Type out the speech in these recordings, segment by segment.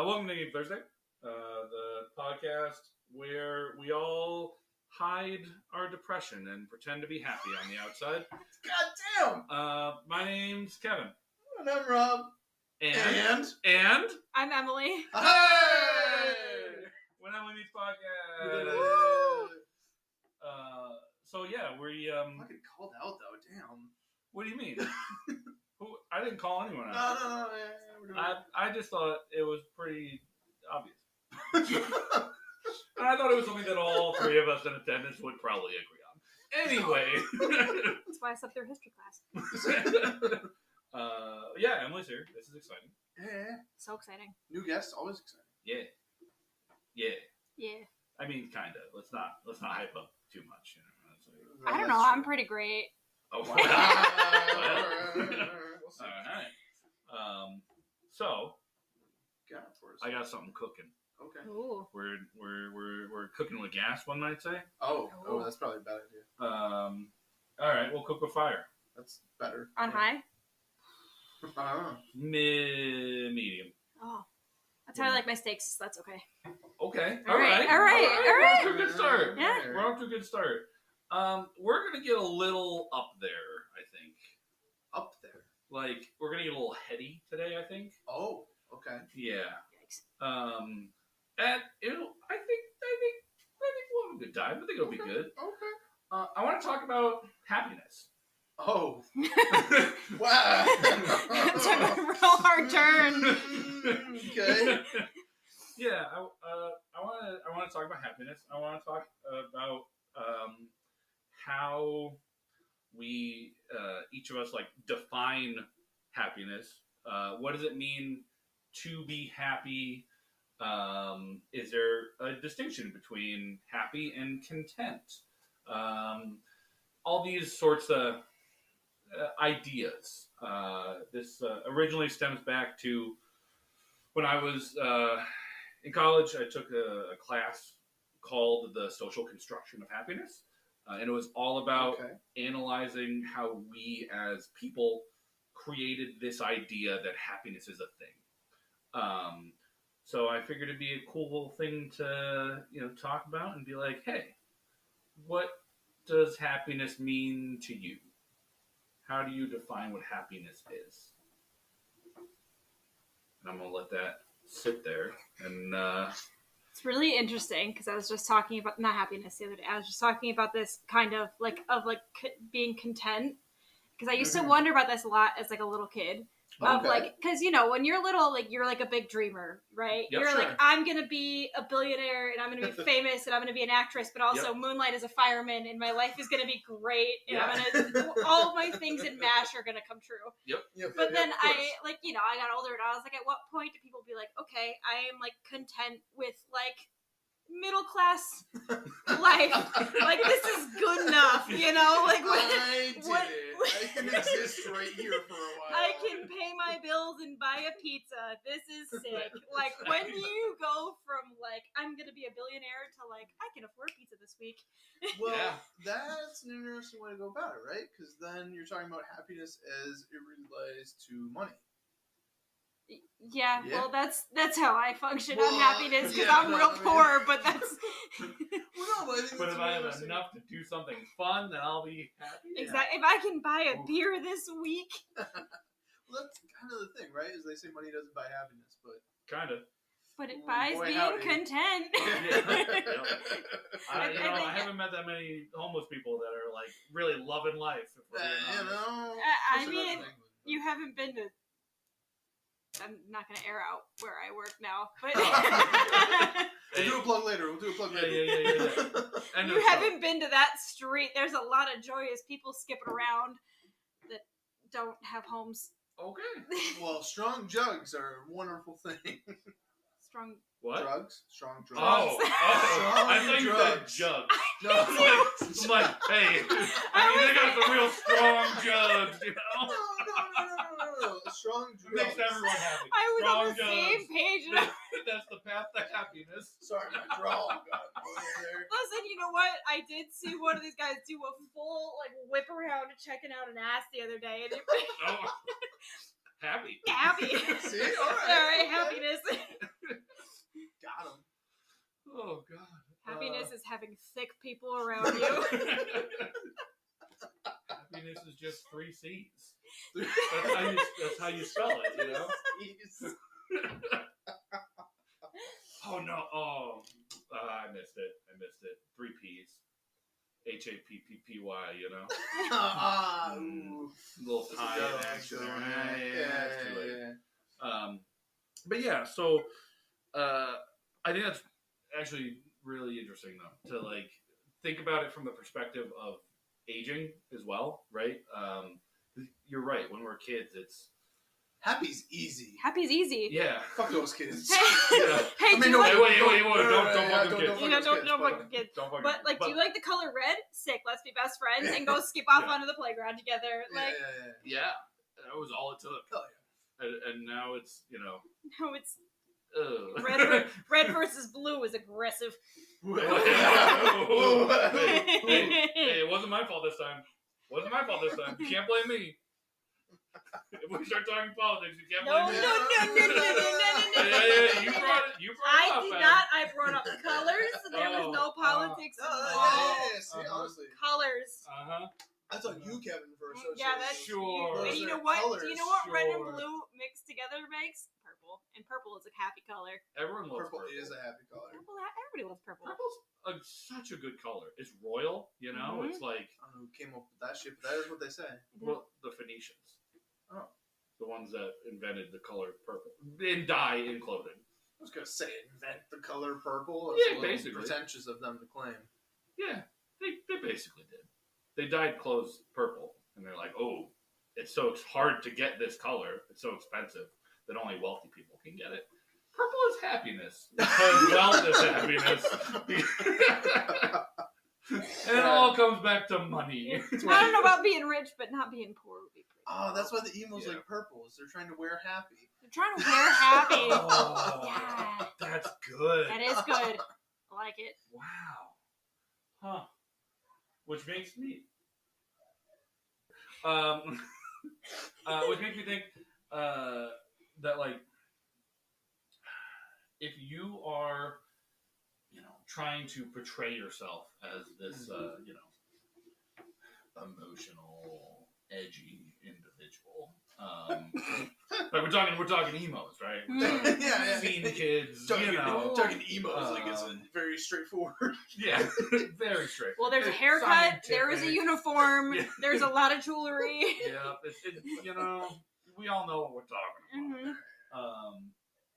Welcome to Game Thursday, the podcast where we all hide our depression and pretend to be happy on the outside. God damn! My name's Kevin. And I'm Rob. And I'm Emily. Hey! When Emily Meets Podcast. Woo! So yeah, we Fucking called out though, damn. What do you mean? I didn't call anyone out. No, yeah, we're doing I just thought it was pretty obvious. And I thought it was something that all three of us in attendance would probably agree on. Anyway. That's why I slept through history class. Yeah, Emily's here. This is exciting. Yeah. So exciting. New guest, always exciting. Yeah. Yeah. I mean, kind of. Let's not hype up too much. You know. I don't know. I'm pretty great. Oh, Wow. All right. So Got it for us. I got something cooking. Okay. Ooh. We're cooking with gas, one might say. Oh, that's probably a bad idea. All right, we'll cook with fire. That's better. On high? I don't know. Medium. Oh. That's how I like my steaks. So that's okay. Okay. All right. We're off to a good start. Yeah. We're off to a good start. We're gonna get a little up there, I think. Up there. Like we're gonna get a little heady today, I think. Oh, okay. Yeah. Yikes. And I think we'll have a good time. I think it'll be good. Okay. I want to talk about happiness. Oh. Wow. Took a real hard turn. Okay. Yeah, I want to talk about happiness. I want to talk about how we each of us like define happiness. What does it mean to be happy? Is there a distinction between happy and content? All these sorts of ideas. This originally stems back to when I was in college. I took a class called The Social Construction of Happiness. And it was all about analyzing how we as people created this idea that happiness is a thing. So I figured it'd be a cool thing to talk about and be like, hey, what does happiness mean to you? How do you define what happiness is? And I'm going to let that sit there. And It's really interesting because I was just talking about not happiness the other day. I was just talking about this kind of being content because I used to wonder about this a lot as like a little kid. Of like, because when you're little, like you're like a big dreamer, right? Yep, you're like, I'm gonna be a billionaire and I'm gonna be famous and I'm gonna be an actress, but also moonlight as a fireman and my life is gonna be great and all of my things in MASH are gonna come true. Yep. But then I got older and I was like, at what point do people be like, okay, I am like content with like middle class life, like this is good enough, like I can exist right here for a while. I can pay my bills and buy a pizza. This is sick. Like when you go from like I'm gonna be a billionaire to like I can afford pizza this week. Well, that's an interesting way to go about it, right? Because then you're talking about happiness as it relates to money. Yeah, well, that's how I function on Well, happiness because I'm real poor. But that's Well, no, But if I have enough to do something fun, then I'll be happy. exactly. If I can buy a beer this week, Well, that's kind of the thing, right? Is they say money doesn't buy happiness, but Kind of. but it buys Boy, being howdy. content. I haven't met that many homeless people that are like really loving life. If we're being honest. I that's mean, another thing. You haven't been to. I'm not going to air out where I work now, but We'll do a plug later. Yeah. you haven't been to that street. There's a lot of joyous people skipping around that don't have homes. Okay. Well, strong jugs are a wonderful thing. Strong. What? Strong drugs. Oh, I thought you said drugs. jugs. No. I'm like, hey, they got the real strong jugs, No. Strong drugs. Makes everyone happy. I was strong on the same page. That's the path to happiness. Sorry, my draw got over there. Listen, you know what? I did see one of these guys do a full like whip around checking out an ass the other day, and it Oh, happy. happy. See, all All right, okay. happiness. is having thick people around you. Happiness is just 3 C's. That's how you spell it, you know? Oh no! Oh, I missed it. 3 P's. HAPPY. You know, little tie in action. But yeah, so I think that's actually really interesting though to like think about it from the perspective of aging as well, right? You're right. When we're kids, it's Happy's easy. Happy's easy. yeah. Fuck those kids. Hey, Yeah. hey, I do mean, you like? Wait, don't fuck them don't kids. You know, don't fuck with kids. Don't fuck But them. like, do you like the color red? Sick. Let's be best friends and go skip off Yeah. onto the playground together. Like, Yeah, that was all it took. Hell And now it's, you know, no, it's ugh. red versus blue is aggressive. Hey, it wasn't my fault this time. You can't blame me. If we start talking politics, you can't No. blame me. No. Yeah, you brought it I up. did Adam. not. I brought up the colors. There was no politics involved. See, honestly. Colors. Uh-huh. I thought you, Kevin, first. Yeah, that's Sure. And Those you are know what? colors. Do you know what red and Sure. blue mixed together makes? Purple. And purple is a happy color. Everyone loves Purple purple. is a happy color. Purple. Everybody loves purple. Purple's such a good color. It's royal, you know? Mhm. It's like, I don't know who came up with that shit, but that is what they say. well, the Phoenicians. Oh. The ones that invented the color purple. In dye in clothing. I was gonna say invent the color purple. Yeah, It's a little basically. pretentious of them to claim. Yeah, they basically did. They dyed clothes purple, and they're like, oh, it's so hard to get this color. It's so expensive that only wealthy people can get it. Purple is happiness. Because wealth is happiness. And it all comes back to money. I don't know about being rich, but not being poor would be pretty. Oh, that's why the emos Yeah. like purples. They're trying to wear happy. They're trying to wear happy. Oh, Yeah. that's good. That is good. I like it. Wow. Huh. Which makes me which makes me think that like if you are, you know, trying to portray yourself as this you know, emotional, edgy individual. Like we're talking emos, right? Yeah. Scene kids, Talking, you know. talking emos like it's very straightforward. Yeah, very straight. Well, there's a It's haircut. There is a scientific. uniform. Yeah. There's a lot of jewelry. Yeah, you know, we all know what we're talking Mhm. about.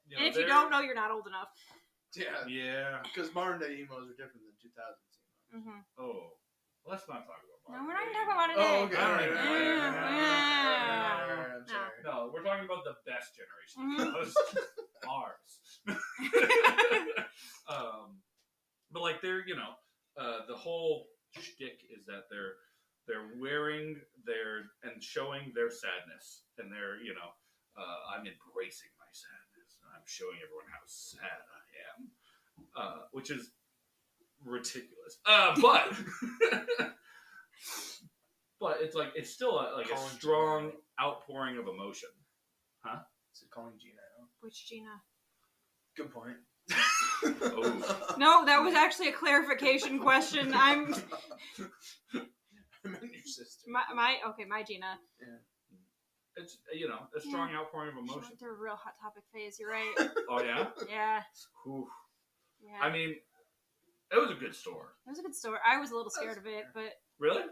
You know, And if you there- don't know, you're not old enough. Yeah. yeah. Because modern day emos are different than 2000s emos. Mm-hmm. Oh, let's not talk about. No, modern we're not day going to talk about it emo. today. Oh, okay. All right. Yeah. I'm sorry. No, we're talking about the best generation. Mhm. Ours. But like they're, you know, the whole shtick is that they're wearing their and showing their sadness, and they're, you know, I'm embracing my sadness, and I'm showing everyone how sad I am, which is ridiculous. But but it's like it's still a Colin strong Gino. outpouring of emotion. Is it calling Gina out? Which Gina? Good point. Oh. No, that was actually a clarification question. I meant your sister. my Gina. It's, you know, a strong outpouring of She emotion. went through a real hot topic phase. You're right. Oh yeah. Yeah. Whew. Yeah. I mean, it was a good store. It was a good story. I was a little scared of it, but Really?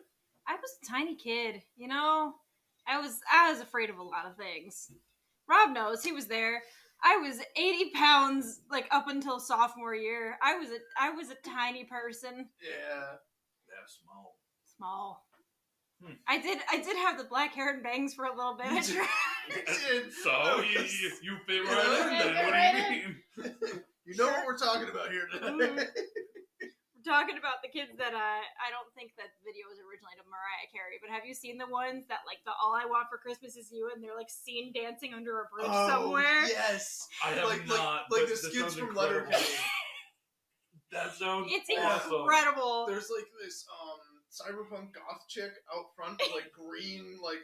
I was a tiny kid, you know? I was afraid of a lot of things. Rob knows, he was there. I was 80 pounds like up until sophomore year. I was a tiny person. Yeah. That's small. Small. Hmm. I did have the black hair and bangs for a little bit. I tried. So you fit right in then. What do you mean? You know what we're talking about here today. Mhm. We're talking about the kids that I don't think that video was originally to Mariah Carey, but have you seen the ones that like the All I Want for Christmas Is You and they're like seen dancing under a bridge somewhere? Yes. I have like, not. Like but the this skits sounds from incredible. Letterkenny. That sounds It's awesome. incredible. There's like this cyberpunk goth chick out front with like green like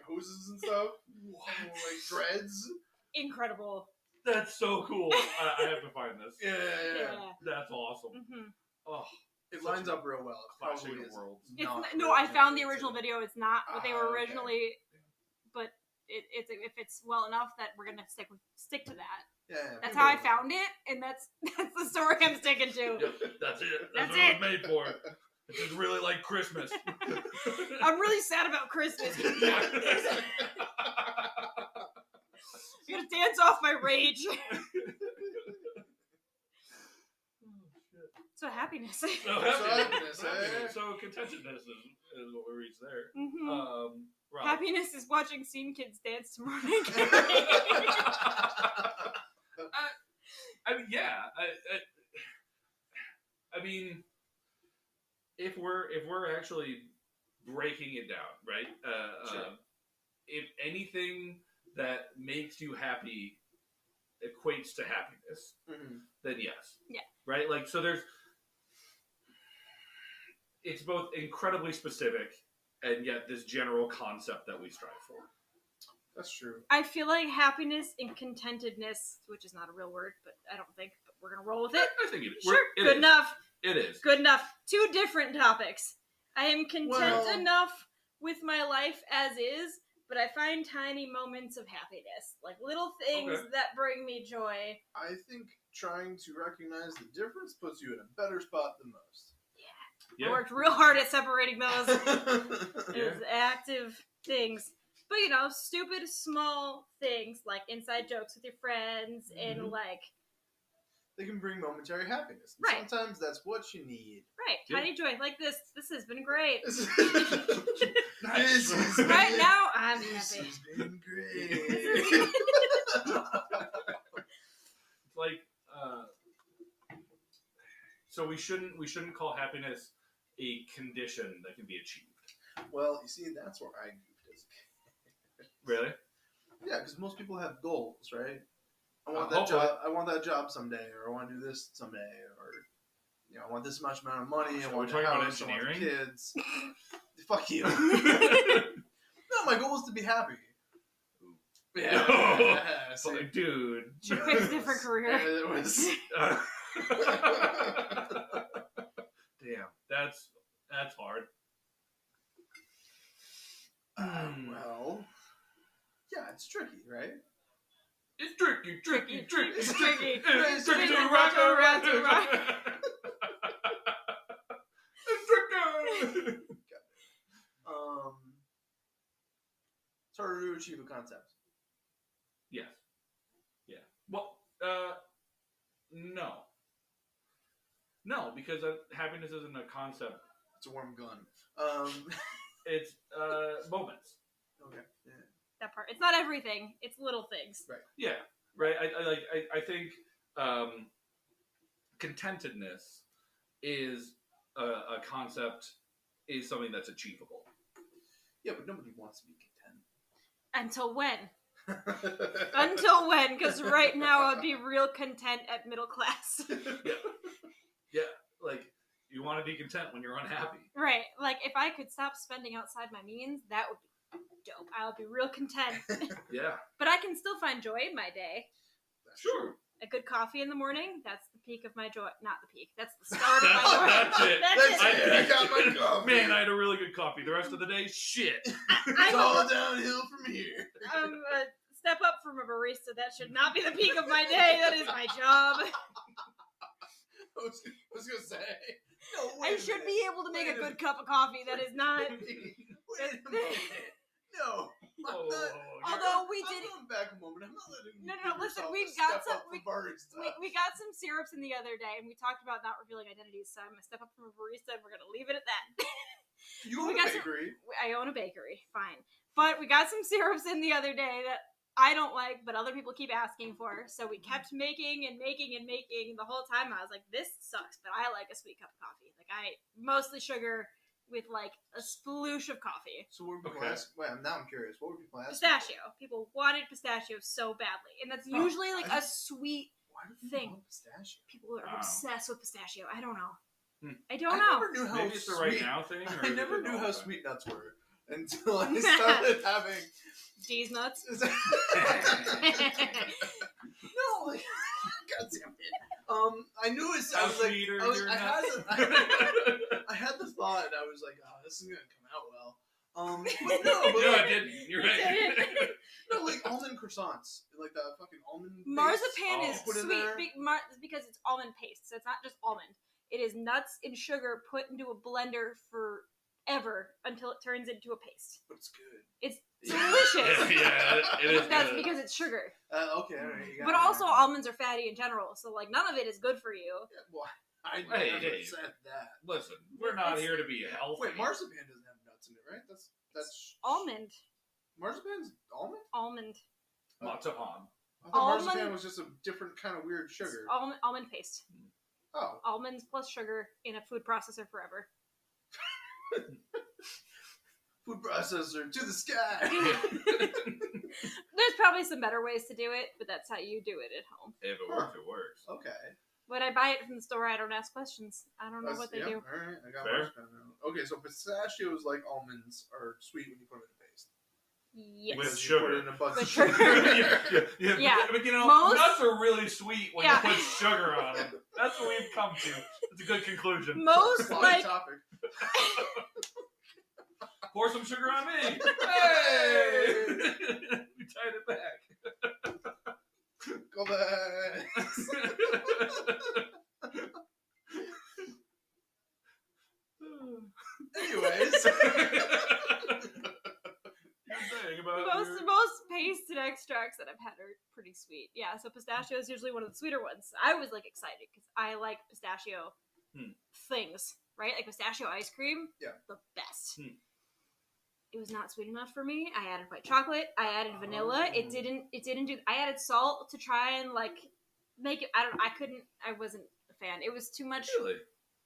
hoses and stuff. What? And like dreads. Incredible. That's so cool. I have to find this. Yeah. Yeah. That's awesome. hmm Oh, It such lines a up real well. It clashing probably of is worlds. It's not no, I found the originally original to- video. It's not what they were Okay. originally, but it's if it's well enough that we're gonna stick to that. Yeah, That's people how I will. found it, and that's the story I'm sticking to. Yep, that's it. That's what it. it was made for. It's just really like Christmas. I'm really sad about Christmas. I gotta dance off my rage. So happiness. So happiness, eh? So contentedness is what we reach there. Mhm. Rob. Happiness is watching Scene Kids dance tomorrow night. I mean, yeah. I mean, if we're actually breaking it down, right? Sure. If anything that makes you happy equates to happiness, Mhm. then yes. Yeah. Right? Like, so it's both incredibly specific and yet this general concept that we strive for. That's true. I feel like happiness and contentedness, which is not a real word, but I don't think, but we're gonna roll with it. I think it is. Sure, It good is. enough. It is. Good enough. Two different topics. I am content Well- enough with my life as is, but I find tiny moments of happiness, like little things Okay. that bring me joy. I think trying to recognize the difference puts you in a better spot than most. I Yeah. worked real hard at separating those Yeah. as active things. But you know, stupid small things like inside jokes with your friends and Mhm. like They can bring momentary happiness. And Right. Sometimes that's what you need. Yeah. tiny joy like this. This has been great. This Nice. has Right been- now, I'm This happy. has been great. It's like so we shouldn't call happiness a condition that can be achieved. Well, you see, that's where I goofed as a kid. Really? Yeah, because most people have goals, right? I want Hopefully. that job. I want that job someday, or I want to do this someday, or I want this much amount of money. So I we're want a talking about house. I want engineering? kids. Fuck you. No, my goal is to be happy. Ooh. Yeah, But, like, dude. Should pick a different career. It was. Damn, that's hard. Well, yeah, it's tricky, right? It's tricky. It's tricky. It's tricky to Rock, rock rock, around. rock. It's tricky. It's harder to achieve a concept. Yes. Yeah. Well, no. No, because happiness isn't a concept. It's a warm gun. It's moments. Okay. Yeah. That part. It's not everything. It's little things. Yeah. Right. I think contentedness is a concept, is something that's achievable. Yeah, but nobody wants to be Until when? content. Until when? Because right now I'd be real content at middle class. Yeah. Like, you want to be content when you're unhappy. Right. Like, if I could stop spending outside my means, that would be dope. I'll be real content. Yeah. But I can still find joy in my day. Sure. A good coffee in the morning, that's the peak of my joy. Not the peak. That's the start of my joy. That's it. That's That's it. it. I got my coffee. Man, I had a really good coffee. The rest of the day, shit. It's all downhill from here. I'm a step up from a barista. That should not be the peak of my day. That is my job. I was gonna say. No, I should be able to make a good cup of coffee. That is not. Wait a minute. No. Oh, Although we I'm did. going back a moment. I'm not letting you No, give listen, yourself we've a got step some- up for barista. We got some syrups in the other day, and we talked about not revealing identities. So I'm gonna step up from a barista, and we're gonna leave it at that. You we own got a some- bakery. I own a bakery, fine. But we got some syrups in the other day that I don't like, but other people keep asking for. So we kept making and making and making the whole time. I was like, this sucks, but I like a sweet cup of coffee. Like, I mostly sugar with like a sploosh of coffee. So what were people Okay. asking? Wait, now I'm curious. What were people asking? Pistachio. People wanted pistachio so badly. And that's Oh, usually like I- a sweet Why do people thing. love pistachio? People are Wow. obsessed with pistachio. I don't know. Hmm. I don't I know. never knew how Maybe it's the sweet. right now thing. Or I is it never the knew normal how thing? sweet nuts were until I started having. D's nuts. No, like, God damn it! I knew it. How I was like, sweet are I, was, your I, had nuts? the, I had the thought, and I was like, oh, this is gonna come out well. But no, but No, like, I didn't. You're You right. didn't. no, like almond croissants, like the fucking almond. paste. Marzipan Oh. is Put in sweet there. because it's almond paste, so it's not just almond. It is nuts and sugar put into a blender forever until it turns into a paste. But it's good. It's Yeah. delicious. Yeah, it is That's good. because it's sugar. Okay, all right. You got But it. also, almonds are fatty in general, so like none of it is good for you. Yeah, well, I Hey, never hey. said that. Listen, we're not here to be healthy. Wait, marzipan doesn't have nuts in it, right? That's Almond, marzipan's almond. almond, Marzipan. I thought marzipan Almond- was just a different kind of weird sugar. almond paste. Oh, Almonds plus sugar in a food processor forever. food processor to the sky. There's probably some better ways to do it, but that's how you do it at home. If it works, it works. Okay. When I buy it from the store, I don't ask questions. I don't know what they do. All right, I got Fair. marzipan now. Okay, so pistachios, like almonds, are sweet when you put them in a paste. Yes. With Because you sugar. put it in a bunch With of sugar. sugar. Yeah. But you know, Most- nuts are really sweet when Yeah. you put sugar on them. That's what we've come to. It's a good conclusion. Most Long like topic. Pour some sugar on me. Hey! We tied it back. Go back. Anyways. You're saying about most paste and extracts that I've had are pretty sweet. Yeah, so pistachio is usually one of the sweeter ones. I was like excited because I like pistachio things, right? Like pistachio ice cream. Yeah. The best. Hmm. It was not sweet enough for me. I added white chocolate. I added vanilla. It didn't do. I added salt to try and like make it. I wasn't a fan. It was too much. Really?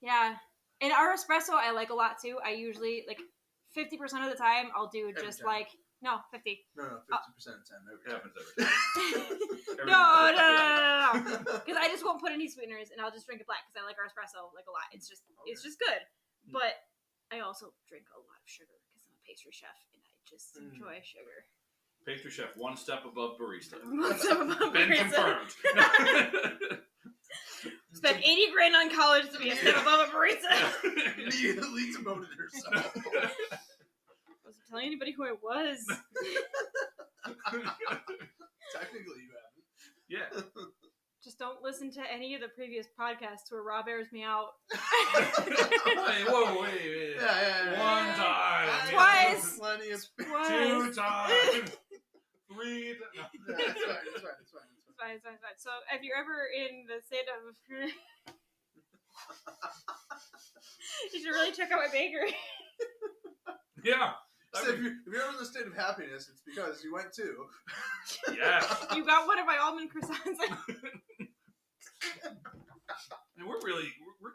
Yeah. And our espresso I like a lot too. I usually like 50% of the time I'll do Every just time. like no 50. No, 50% of the time. Every It time. happens every time. No. Because I just won't put any sweeteners and I'll just drink it black because I like our espresso like a lot. It's just good. But I also drink a lot of sugar because I'm a pastry chef and I just enjoy sugar. Pastry chef, one step above barista. What's up about Been barista? confirmed. Spent $80,000 on college to be a step above a barista. Immediately demoted herself. I wasn't telling anybody who I was. Technically, you haven't. Yeah. Just don't listen to any of the previous podcasts where Rob airs me out. Hey, whoa, wait. Yeah. One time. Twice. Plenty of. Two times. 3 Yeah, it's fine. It's fine. So if you're ever in the state of... you should really check out my bakery. Yeah. So if you're ever in the state of happiness, it's because you went to. Yes. You got one of my almond croissants. And we're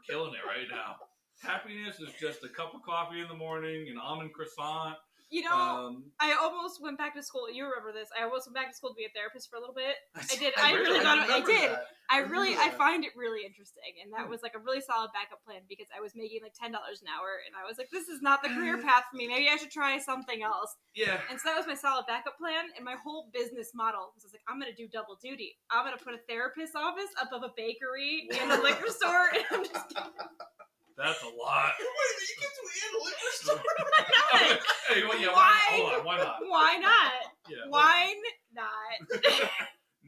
killing it right now. Happiness is just a cup of coffee in the morning, an almond croissant. You know, I almost went back to school. You remember this. I almost went back to school to be a therapist for a little bit. I did. I really got it. I did. I find it really interesting. And that was like a really solid backup plan because I was making like $10 an hour. And I was like, this is not the career path for me. Maybe I should try something else. Yeah. And so that was my solid backup plan. And my whole business model was like, I'm going to do double duty. I'm going to put a therapist's office above a bakery and a liquor store. And I'm just That's a lot. Wait a minute, you get to eat a liquor store? not. Hey, well, yeah, Why? Hold on, why not? Why not? Yeah. Why not?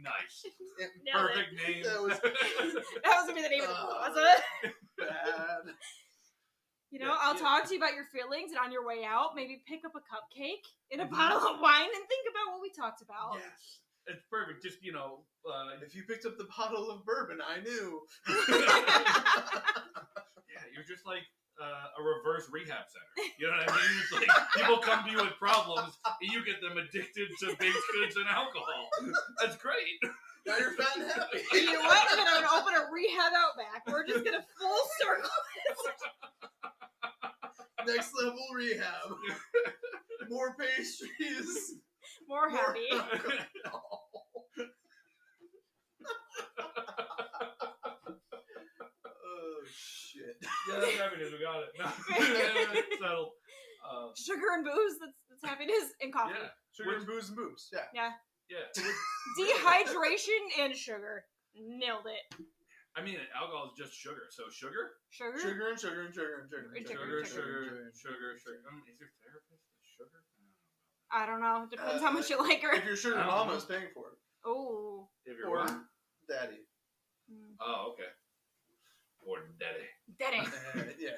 Nice. Nailed it. Perfect name. That was That was gonna be the name of the book, was it? bad. You know, Yeah, I'll yeah. talk to you about your feelings, and on your way out, maybe pick up a cupcake and a bottle of wine and think about what we talked about. Yes. It's perfect. Just, If you picked up the bottle of bourbon, I knew. yeah, you're just like a reverse rehab center. You know what I mean? It's like people come to you with problems, and you get them addicted to baked goods and alcohol. That's great. Now you're fat and happy. And you know what? I'm gonna open a rehab out back. We're just gonna full circle this. Next level rehab. More pastries. More happy. alcohol. Oh shit. Yeah, that's happiness. We got it. No. Settled. Sugar and booze. That's happiness and coffee. Yeah. Sugar and booze and boobs. Yeah. Yeah. Dehydration and sugar. Nailed it. I mean, alcohol is just sugar. So sugar? Sugar? Sugar and sugar and sugar and sugar and Sugar, sugar. sugar. Is your therapist a sugar? I don't know. Depends how much you like her. If your sugar I don't mama know. is paying for it. Oh. If you're Or what? daddy. Mm. Oh, okay. Or daddy. Daddy. Yeah.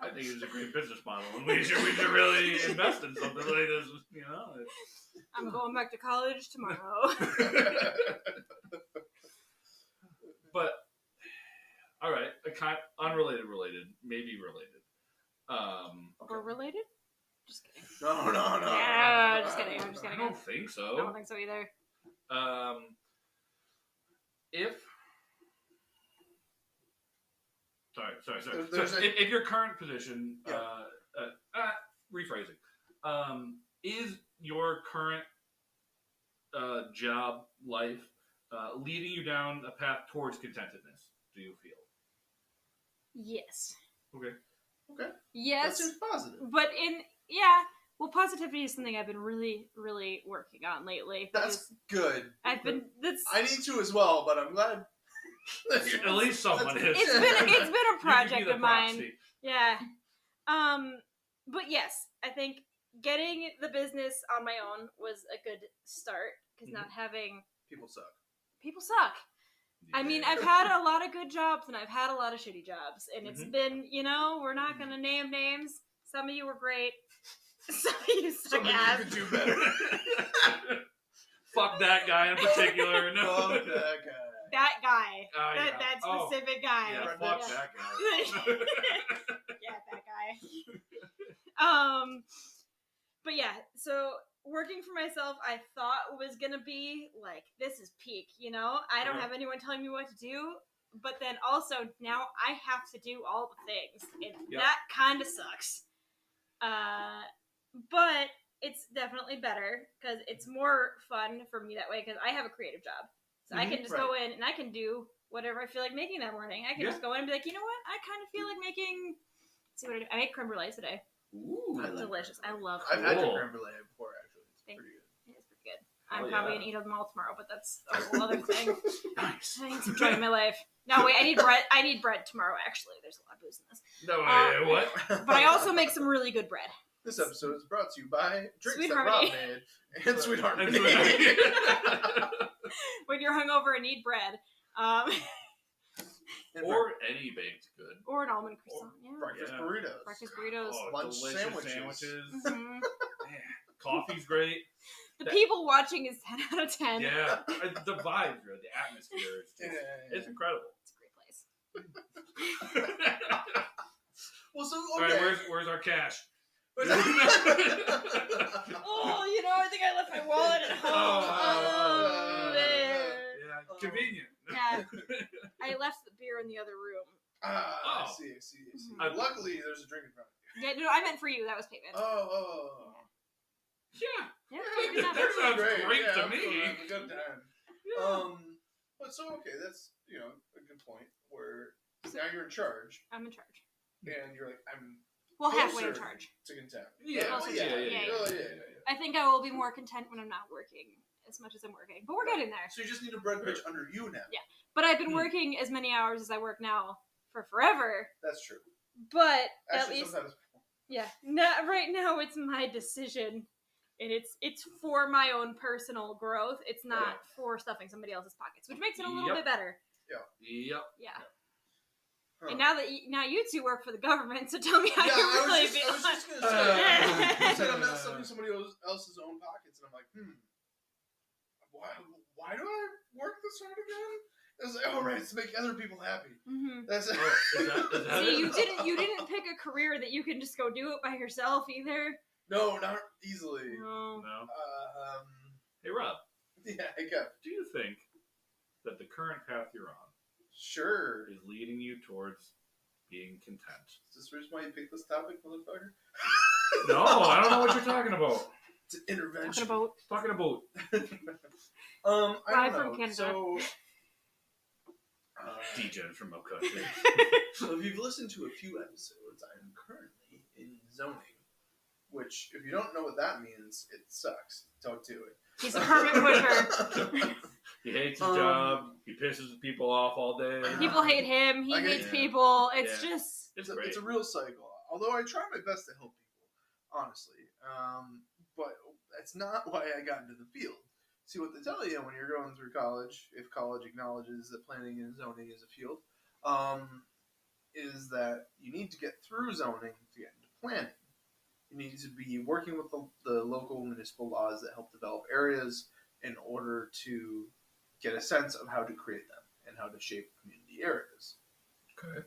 I think it's a great business model, and we should really invest in something like this. You know. I'm going back to college tomorrow. But all right, a kind unrelated, maybe related. We're related? Just kidding. No. Yeah, just kidding. I'm just I kidding. don't think I don't so. think so either. If sorry. There's So if your current position, Yeah. rephrasing, is your current job life leading you down a path towards contentedness? Do you feel? Yes. Okay. That Yes. seems positive. But well, positivity is something I've been really, really working on lately. That's good. I need to as well, but I'm glad. At least someone is. it's been a You can be project the of mine. proxy. Yeah. But yes, I think getting the business on my own was a good start because not having People suck. people suck. I mean, I've had a lot of good jobs and I've had a lot of shitty jobs, and it's been, we're not going to name names. Some of you were great. Some of you suck Some of you ass. could do better. Fuck that guy in particular. No. Fuck that guy. That guy. Oh, yeah. That Oh, specific guy. Yeah, Right, fuck yeah. that guy. Yeah, that guy. But yeah, so working for myself, I thought was gonna be like, this is peak, I don't Yeah. have anyone telling me what to do, but then also now I have to do all the things, and Yep. that kind of sucks. But it's definitely better because it's more fun for me that way because I have a creative job, so I can just go in and I can do whatever I feel like making that morning. I can just go in and be like, you know what, I kind of feel like making. Let's see what I do. I make creme brulee today. Ooh. I like Delicious. I love I've had Cool. your creme brulee before, actually. It's Thank pretty good. It's pretty good. I'm Oh, probably yeah. gonna eat them all tomorrow, but that's a whole other thing. Nice. I need some joy in my life. No, wait, I need bread. I need bread tomorrow. Actually, there's a lot of booze in this. No, what? But I also make some really good bread. This episode is brought to you by drinks Sweet that Harmony. Rob made and Sweet Harmony. When you're hungover and need bread, And Or any baked good. or an almond croissant. Yeah. breakfast Yeah. burritos. Breakfast burritos. Oh, Lunch delicious sandwiches. Mhm. Man, coffee's great. The people watching is 10 out of 10. Yeah, the vibes, really, the atmosphere is just, Yeah. it's incredible. It's a great place. Well, so, All okay. right, where's our cash? Oh, I think I left my wallet at home. Oh, there. Yeah, convenient. Yeah. I left the beer in the other room. I Oh. see. Mhm. Luckily, there's a drink in front of you. Yeah, no, I meant for you. That was payment. Oh. Yeah, Yeah, that sounds great Yeah, to I'm me. cool, have a good time. Yeah. But so okay, that's a good point. Where now you're in charge, I'm in charge. and you're like, I'm Well, halfway in Closer. charge. to content. Yeah, well, closer yeah, to- yeah, yeah. Oh, yeah. I think I will be more content when I'm not working as much as I'm working. But we're getting there. So you just need a bread bitch under you now. Yeah. But I've been working as many hours as I work now for forever. That's true. But at Actually, least, sometimes. yeah, right now it's my decision, and it's for my own personal growth. It's not for stuffing somebody else's pockets, which makes it a little Yep. bit better. Yep. Yeah. Huh. And now you two work for the government, so tell me how Yeah, you I really was feel. just gonna say. You said I'm not stuffing somebody else's own pockets, and I'm like, why do I work this hard again? It's like, oh right, it's to make other people happy. Mhm. That's it. Oh, is that See, it? you didn't pick a career that you can just go do it by yourself either. No, not easily. No. No. Hey, Rob, Yeah, I got do you think that the current path you're on sure. is leading you towards being content? Is this the reason why you picked this topic, motherfucker? No, I don't know what you're talking about. It's an intervention. Talking about Talking about. I Live don't from know. Canada. So, DJ from Up Country. so if you've listened to a few episodes, I am currently in zoning, which, if you don't know what that means, it sucks. Don't do it. He's a permit pusher. He hates his job. He pisses people off all day. People hate him. He hates people. It's just... It's a real cycle. Although I try my best to help people, honestly. But that's not why I got into the field. See, what they tell you when you're going through college, if college acknowledges that planning and zoning is a field, is that you need to get through zoning to get into planning. You need to be working with the local municipal laws that help develop areas in order to get a sense of how to create them and how to shape community areas. Okay.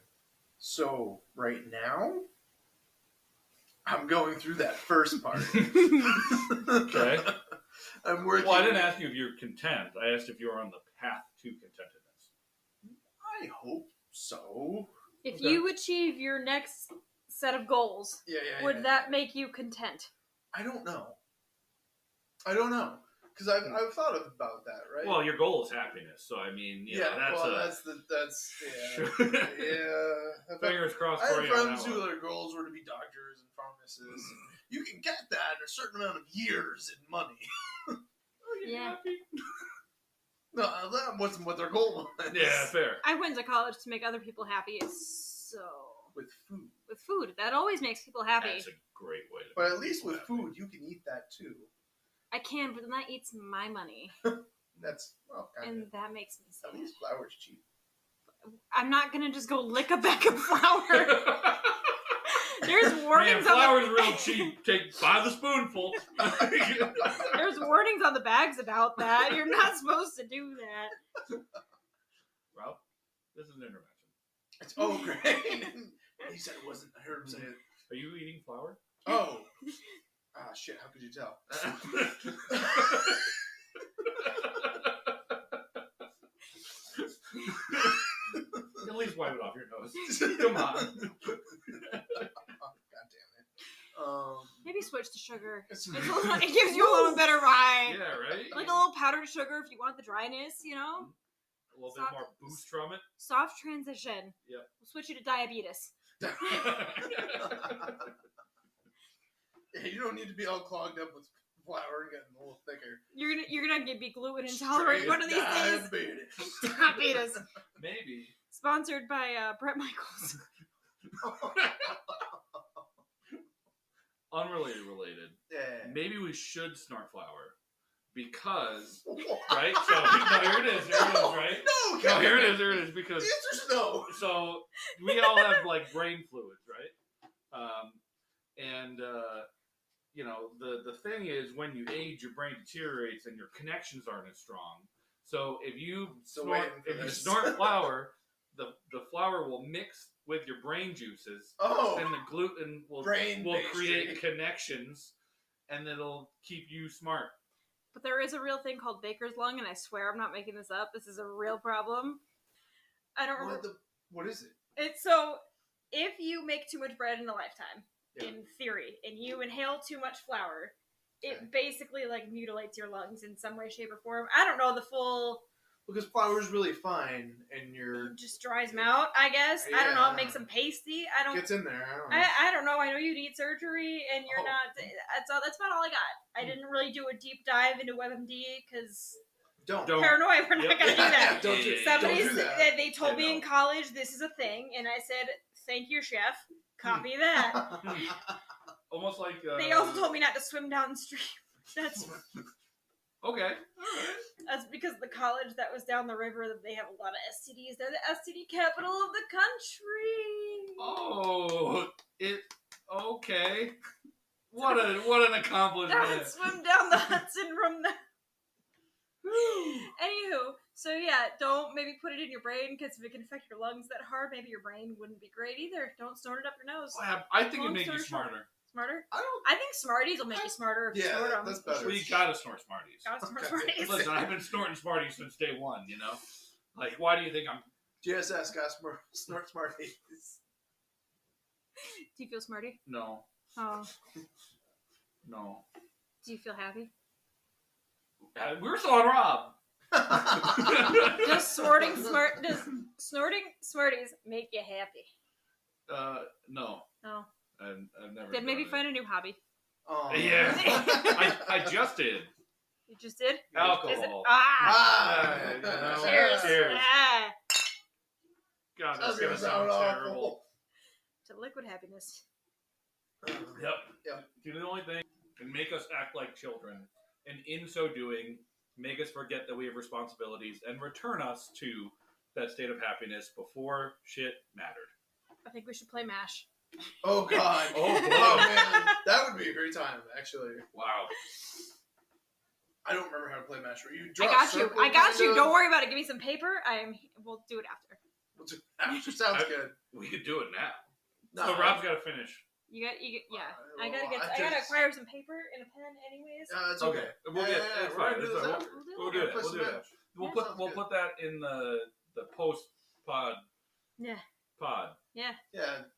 So right now, I'm going through that first part. Okay. I'm working. Well, I didn't ask you if you're content. I asked if you were on the path to contentedness. I hope so. If you achieve your next set of goals, would that make you content? I don't know. Because I've thought about that, right? Well, your goal is happiness, so I mean, that's fingers crossed I for had you. friends who their goals were to be doctors and pharmacists. You can get that in a certain amount of years and money. Yeah. No, that wasn't what their goal was. Yeah, fair. I went to college to make other people happy, so... With food. With food. That always makes people happy. That's a great way to. But at least with food, you can eat that too. I can, but then that eats my money. That's, well, kind And of. that makes me sad. At least flour's cheap. I'm not gonna just go lick a bag of flour. There's warnings Man, on flour's real cheap. Buy the spoonful. There's warnings on the bags about that. You're not supposed to do that. Ralph, this is an intervention. Oh, great. He said it wasn't. I heard him say it. Are you eating flour? Oh. Ah, shit. How could you tell? At least wipe it off your nose. Come on. God damn it. Maybe switch to sugar. It's It gives you a little better vibe. Yeah, right? Like a little powdered sugar if you want the dryness, you know? A little bit more boost from it. Soft transition. Yep. We'll switch you to diabetes. Yeah, you don't need to be all clogged up with flour and getting a little thicker. You're gonna be gluten intolerant one of these days. Diabetes. Diabetes. Maybe. Sponsored by Brett Michaels. Unrelated. Yeah. Maybe we should snort flour. Because, right? So, no, here it is, right? No, No, here it is, because... The answer's no. So, we all have, like, brain fluids, right? You know, the thing is, when you age, your brain deteriorates and your connections aren't as strong. So, if you snort flour, the flour will mix with your brain juices, and the gluten will create connections, and it'll keep you smart. But there is a real thing called baker's lung, and I swear I'm not making this up. This is a real problem. I don't remember. What is it? It's so, if you make too much bread in a lifetime, in theory, and you inhale too much flour, it basically, like, mutilates your lungs in some way, shape, or form. I don't know the full... Because flour's really fine, and It just dries them out, I guess. I don't know. It makes them pasty. Gets in there. I don't know. I know you need surgery, and you're not... That's about all I got. I didn't really do a deep dive into WebMD, because... Don't. Paranoia, we're not going to do that. Don't do that. They told me in college this is a thing, and I said, thank you, chef. Copy that. Almost like... they also told me not to swim down the stream. That's... Okay. That's because the college that was down the river, they have a lot of STDs. They're the STD capital of the country. Oh, okay. What an accomplishment. Don't swim down the Hudson from the... Anywho, so yeah, don't maybe put it in your brain, because if it can affect your lungs that hard, maybe your brain wouldn't be great either. Don't snort it up your nose. I think it'd make you smarter. Smarter? I think Smarties will make you smarter if you snort them. That's better. Well, you gotta snort Smarties. Gotta snort Smarties. Listen, I've been snorting Smarties since day one, you know? Like, why do you think I'm... GSS got snort Smarties. Do you feel smarty? No. Oh. No. Do you feel happy? We're still on Rob. Does snorting Smarties make you happy? No. No. I've never. Then maybe done find a new hobby. Oh. Yeah. I just did. You just did? Alcohol. Is it? Ah, Ah! Cheers. Cheers. Ah, God, That's that's gonna sound terrible. to liquid happiness. Yep. Yeah. Do the only thing and make us act like children, and in so doing, make us forget that we have responsibilities and return us to that state of happiness before shit mattered. I think we should play MASH. Oh God! Oh, boy. Man, that would be a great time. Actually, Wow. I don't remember how to play Master. You I draw a got you. circle, I got kind you. of. Don't worry about it. Give me some paper. We'll do it after. After sounds I- good. We could do it now. No, So Rob's got to finish. Yeah. Well, I I gotta just- acquire some paper and a pen, anyways. It's okay. We'll get. Yeah, It's we're fine. gonna do It's this fine. after. We'll do it. Play We'll some do it. match. We'll Sounds put good. put that in the post pod. Yeah. Pod. Yeah,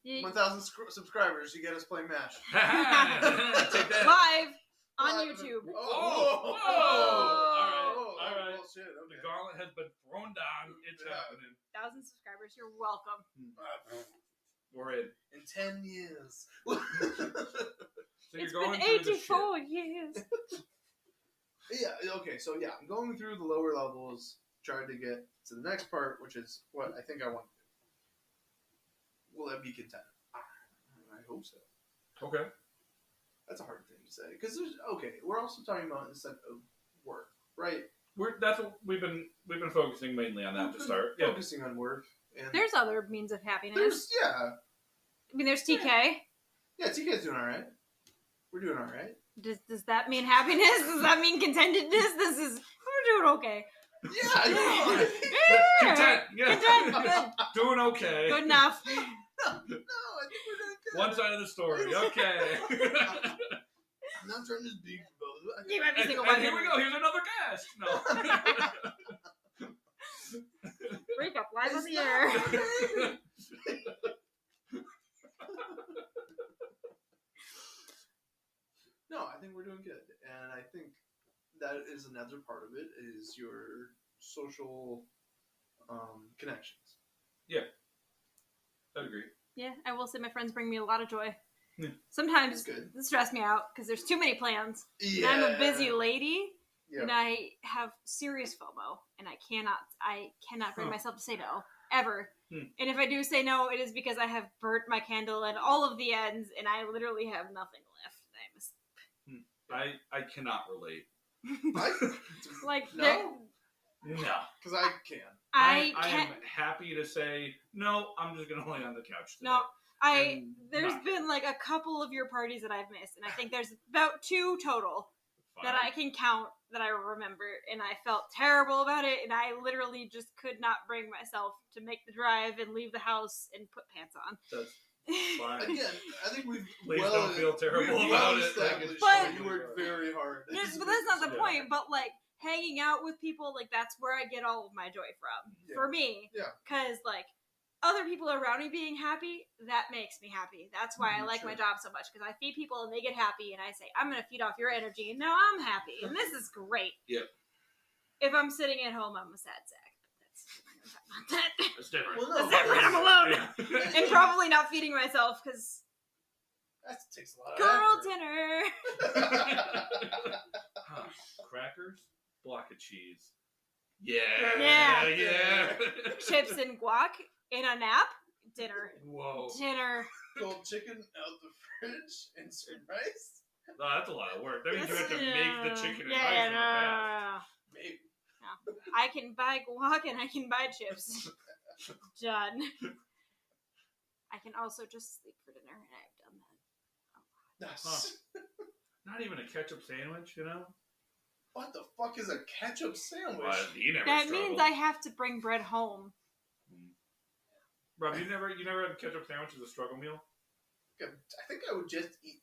You- 1,000 subscribers, you get us play MASH. Take that. Live on Live. YouTube. Oh, Oh. all right. Well, shit, The okay. gauntlet has been thrown down. It's Yeah. happening. 1,000 subscribers. You're welcome. We're in. In 10 years. So It's you're going been through the 84 years. Yeah, okay, so yeah, I'm going through the lower levels, trying to get to the next part, which is what I think I want to do. Will I be content? I hope so. shit. Okay. That's a hard thing to say. Because we're also talking about instead of work, right? That's what we've been focusing mainly on that to start. Yeah. Focusing on work. And There's other means of happiness. there's I mean, there's TK. Yeah, TK's doing alright. We're doing alright. Does that mean happiness? Does that mean contentedness? We're doing okay. Yeah, I know. Yeah. Content. Yeah. Content. Doing okay. Good enough. No, I think we're doing good. One side of the story. Okay. I'm not trying to be both. Give every single and one. here we go. Here's another guest. No. Break up live on the It's air. not- No, I think we're doing good, and I think that is another part of it is your social connections. I agree. Yeah, I will say my friends bring me a lot of joy. Yeah. Sometimes That's good. they stress me out because there's too many plans. Yeah. And I'm a busy lady, Yeah. and I have serious FOMO, and I cannot bring Huh. myself to say no ever. Hmm. And if I do say no, it is because I have burnt my candle at all of the ends, and I literally have nothing left. I cannot relate. Like No? No. Because I can. I I can't. am happy to say no. I'm just gonna lay on the couch today. No, And there's not- been like a couple of your parties that I've missed, and I think there's about 2 total Fine. that I can count that I remember, and I felt terrible about it, and I literally just could not bring myself to make the drive and leave the house and put pants on. That's fine. Again, I think we've Please don't feel terrible we've about well it. established But- that you work very hard. But that's not the Yeah. point. But like hanging out with people, like that's where I get all of my joy from. Yeah. For me, Yeah. because like other people around me being happy, that makes me happy. That's why I like my Sure. job so much, because I feed people and they get happy, and I say I'm gonna feed off your energy, and now I'm happy, and this is great. Yep. If I'm sitting at home, I'm a sad sack. But that's we're gonna talk about that. It's different. Well, no, That's different. I'm alone. Yeah. And probably not feeding myself because that takes a lot of girl effort. dinner. Huh. Crackers, block of cheese. Yeah. Yeah. Yeah. Chips and guac in a nap. Dinner. Whoa. Dinner. Cold chicken out the fridge and some rice. No, that's a lot of work. That means you have to make the chicken and Yeah, rice in the no, past. Maybe. I can buy guac and I can buy chips. Done. I can also just sleep for dinner, and I've done that. That's, Not even a ketchup sandwich, you know? What the fuck is a ketchup sandwich? You never That struggled. means I have to bring bread home. Rob, you never had a ketchup sandwich as a struggle meal? I think I would just eat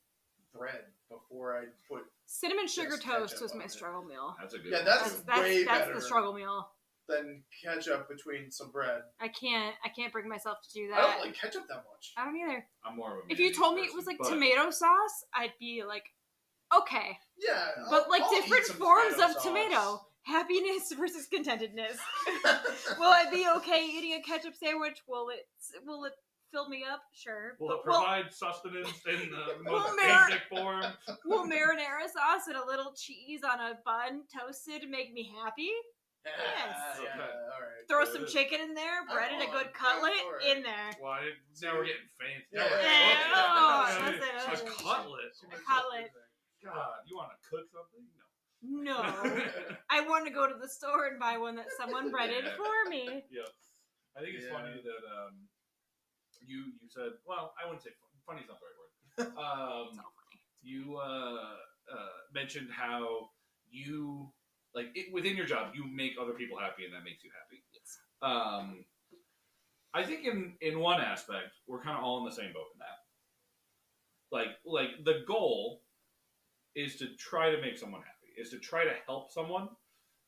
bread before I put. Cinnamon sugar Just toast ketchup was on my it. struggle meal. That's a good Yeah, one. that's way That's better the struggle meal. than ketchup between some bread. I can't bring myself to do I that. don't like ketchup that much. I don't either. I'm more of a If you mayonnaise told me it person, was like but tomato sauce, I'd be like, okay. Yeah, But like I'll eat different some forms tomato of sauce. tomato. Happiness versus contentedness. Will I be okay eating a ketchup sandwich? Will it fill me up? Sure. Will But it provide sustenance in the most Well, basic form? will marinara sauce and a little cheese on a bun toasted make me happy? Yes. Yeah, Okay. all right. Throw so some it is. chicken in there, bread and a on. good cutlet Yeah, all right. in there. Why? Now we're getting fancy. Yeah, Now we're yeah, cooking. oh, Yeah, that's it. a cutlet. A cutlet. God, you want to cook something? No. No. I want to go to the store and buy one that someone breaded Yeah. for me. Yeah. I think it's Yeah. funny that you said, well, I wouldn't say funny is not the right word. It's all funny. You mentioned how you within your job you make other people happy and that makes you happy. Yes. I think in one aspect we're kind of all in the same boat in that. Like the goal is to try to make someone happy, is to try to help someone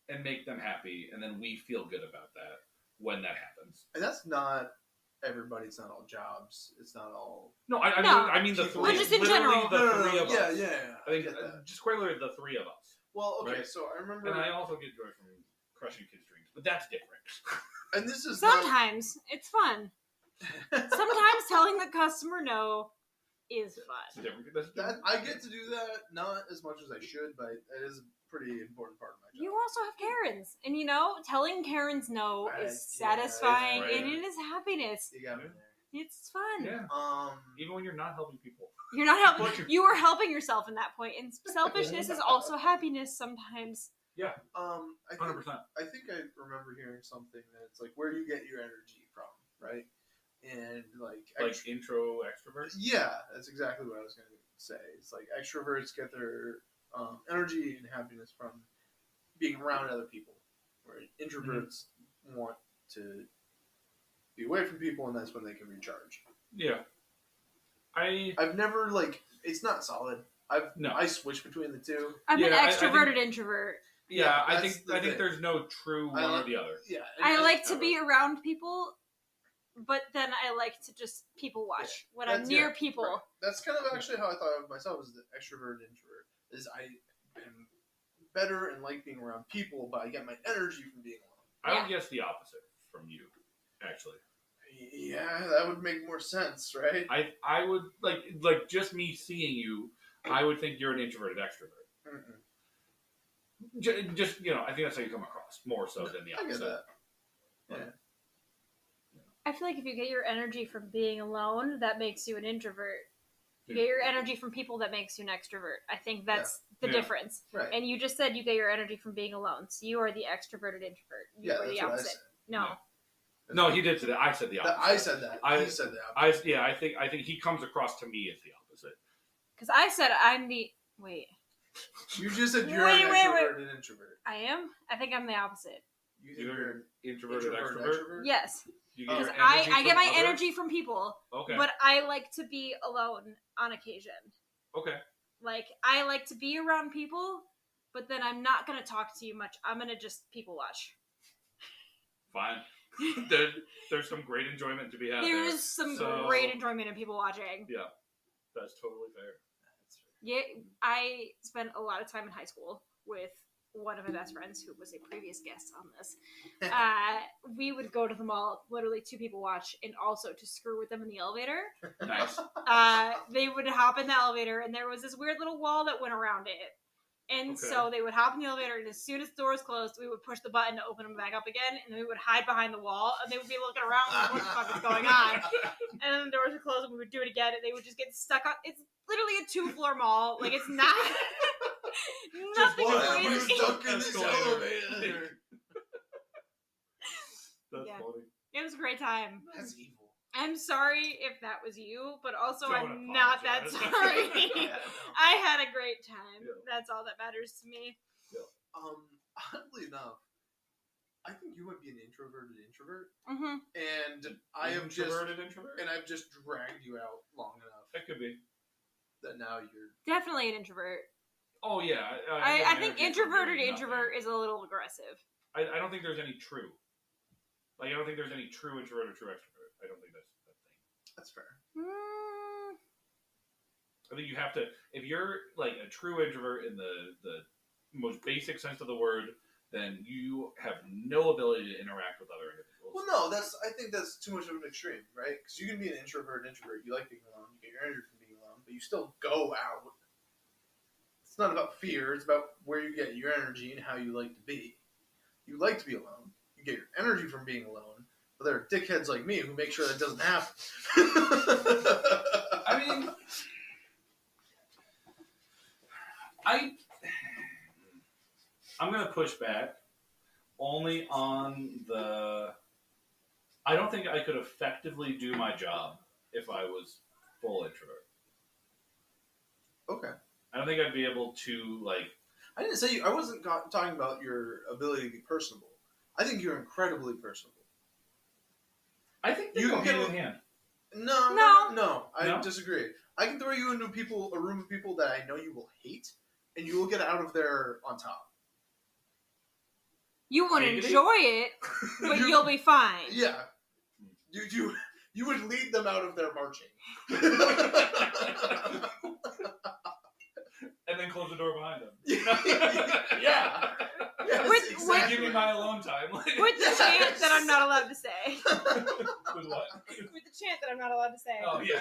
and make them happy, and then we feel good about that when that happens. And that's not everybody. It's not all jobs. It's not all. No, I No. mean the Well, three. just in literally general. the three of yeah, us. yeah. I think get that. just quite literally the three of us. Well, okay. Right. So I remember, And I also get joy from crushing kids' dreams, but that's different. and this is not- Sometimes it's fun. Sometimes telling the customer no is It's fun. different. That's that different. I get to do that, not as much as I should, but it is a pretty important part of my job. You also have Karens, and telling Karens no Right, is yeah, satisfying, it's right. and it is happiness. You got me It's fun. Yeah. there. Even when you're not helping people. You're not helping. You are helping yourself in that point, and selfishness is also happiness sometimes. I think 100%. I think I remember hearing something that it's like where you get your energy from, right? And like Intro extrovert. yeah, that's exactly what I was going to say. It's like extroverts get their energy and happiness from being around other people, where introverts want to be away from people, and that's when they can recharge. Yeah. I've never it's not solid. No. I switch between the two. I'm an Yeah, I extroverted introvert. Yeah, I that's think the thing. there's no true one or the other. Yeah, I like to be around people, but then I like to just people watch when I'm That's- near yeah, people. right. That's kind of actually how I thought of myself as the extrovert and introvert. Is I am better and like being around people, but I get my energy from being alone. I would guess the opposite from you, actually. Yeah, that would make more sense, right? I would like just me seeing you. I would think you're an introverted extrovert. Mm-mm. Just I think that's how you come across more so than the I get opposite. that. Yeah. I feel like if you get your energy from being alone, that makes you an introvert. You get your energy from people, that makes you an extrovert. I think that's the Yeah. difference. Right. And you just said you get your energy from being alone, so you are the extroverted introvert. You Yeah, are that's the what I opposite. said. No. Yeah. No, he did say that. I said the opposite. I said that. I- He said that. I think he comes across to me as the opposite. Because I said I'm the. Wait. You just said you're Wait, an wait, extrovert and introvert. I am? I think I'm the opposite. You think you're You're an introverted introvert, extrovert. Yes. You get Because your I energy get from my others? energy from people, Okay. but I like to be alone on occasion. Okay. Like, I like to be around people, but then I'm not going to talk to you much. I'm going to just people watch. Fine. There's some great enjoyment to be had. There there. is some So- great enjoyment in people watching. Yeah, that's totally fair. Yeah, I spent a lot of time in high school with one of my best friends who was a previous guest on this. We would go to the mall, literally two people watch, and also to screw with them in the elevator. Nice. They would hop in the elevator, and there was this weird little wall that went around it. And Okay. so they would hop in the elevator, and as soon as the doors closed, we would push the button to open them back up again, and then we would hide behind the wall, and they would be looking around like, what the fuck is going on? And then the doors would close, and we would do it again, and they would just get stuck on. It's literally a 2-floor mall. Like, it's not. Nothing Why am I crazy. stuck in this Escalator. elevator? That's Yeah. funny. It was a great time. That's evil. I'm sorry if that was you, but also Don't I'm not that apologize. sorry. Yeah, no. I had a great time. Yeah. That's all that matters to me. Oddly enough, I think you might be an introverted introvert, Mm-hmm. and I've just dragged you out long enough That could be. that now you're. Definitely an introvert. Oh yeah. I think energy for introverted doing nothing. introvert is a little aggressive. I don't think there's any true. Like I don't think there's any true introvert or true extrovert. I don't think that's a thing. That's fair. Mm, I think you have to, if you're like a true introvert in the most basic sense of the word, then you have no ability to interact with other individuals. Well, no, I think that's too much of an extreme, right? Because you can be an introvert. You like being alone. You get your energy from being alone, but you still go out. It's not about fear. It's about where you get your energy and how you like to be. You like to be alone. You get your energy from being alone. But there are dickheads like me who make sure that doesn't happen. I mean, I'm going to push back only on the... I don't think I could effectively do my job if I was full introvert. Okay. I don't think I'd be able to, like... I didn't say you... I wasn't talking about your ability to be personable. I think you're incredibly personable. I think they You go can- hand in hand. No. I No? disagree. I can throw you into a room of people that I know you will hate, and you will get out of there on top. You won't Giggity? enjoy it, but you'll be fine. Yeah. You would lead them out of their marching. And then close the door behind them. Yeah. Yes, With- exactly. Give me my alone time. With the chant that I'm not allowed to say. With what? With the chant that I'm not allowed to say. Oh, yeah.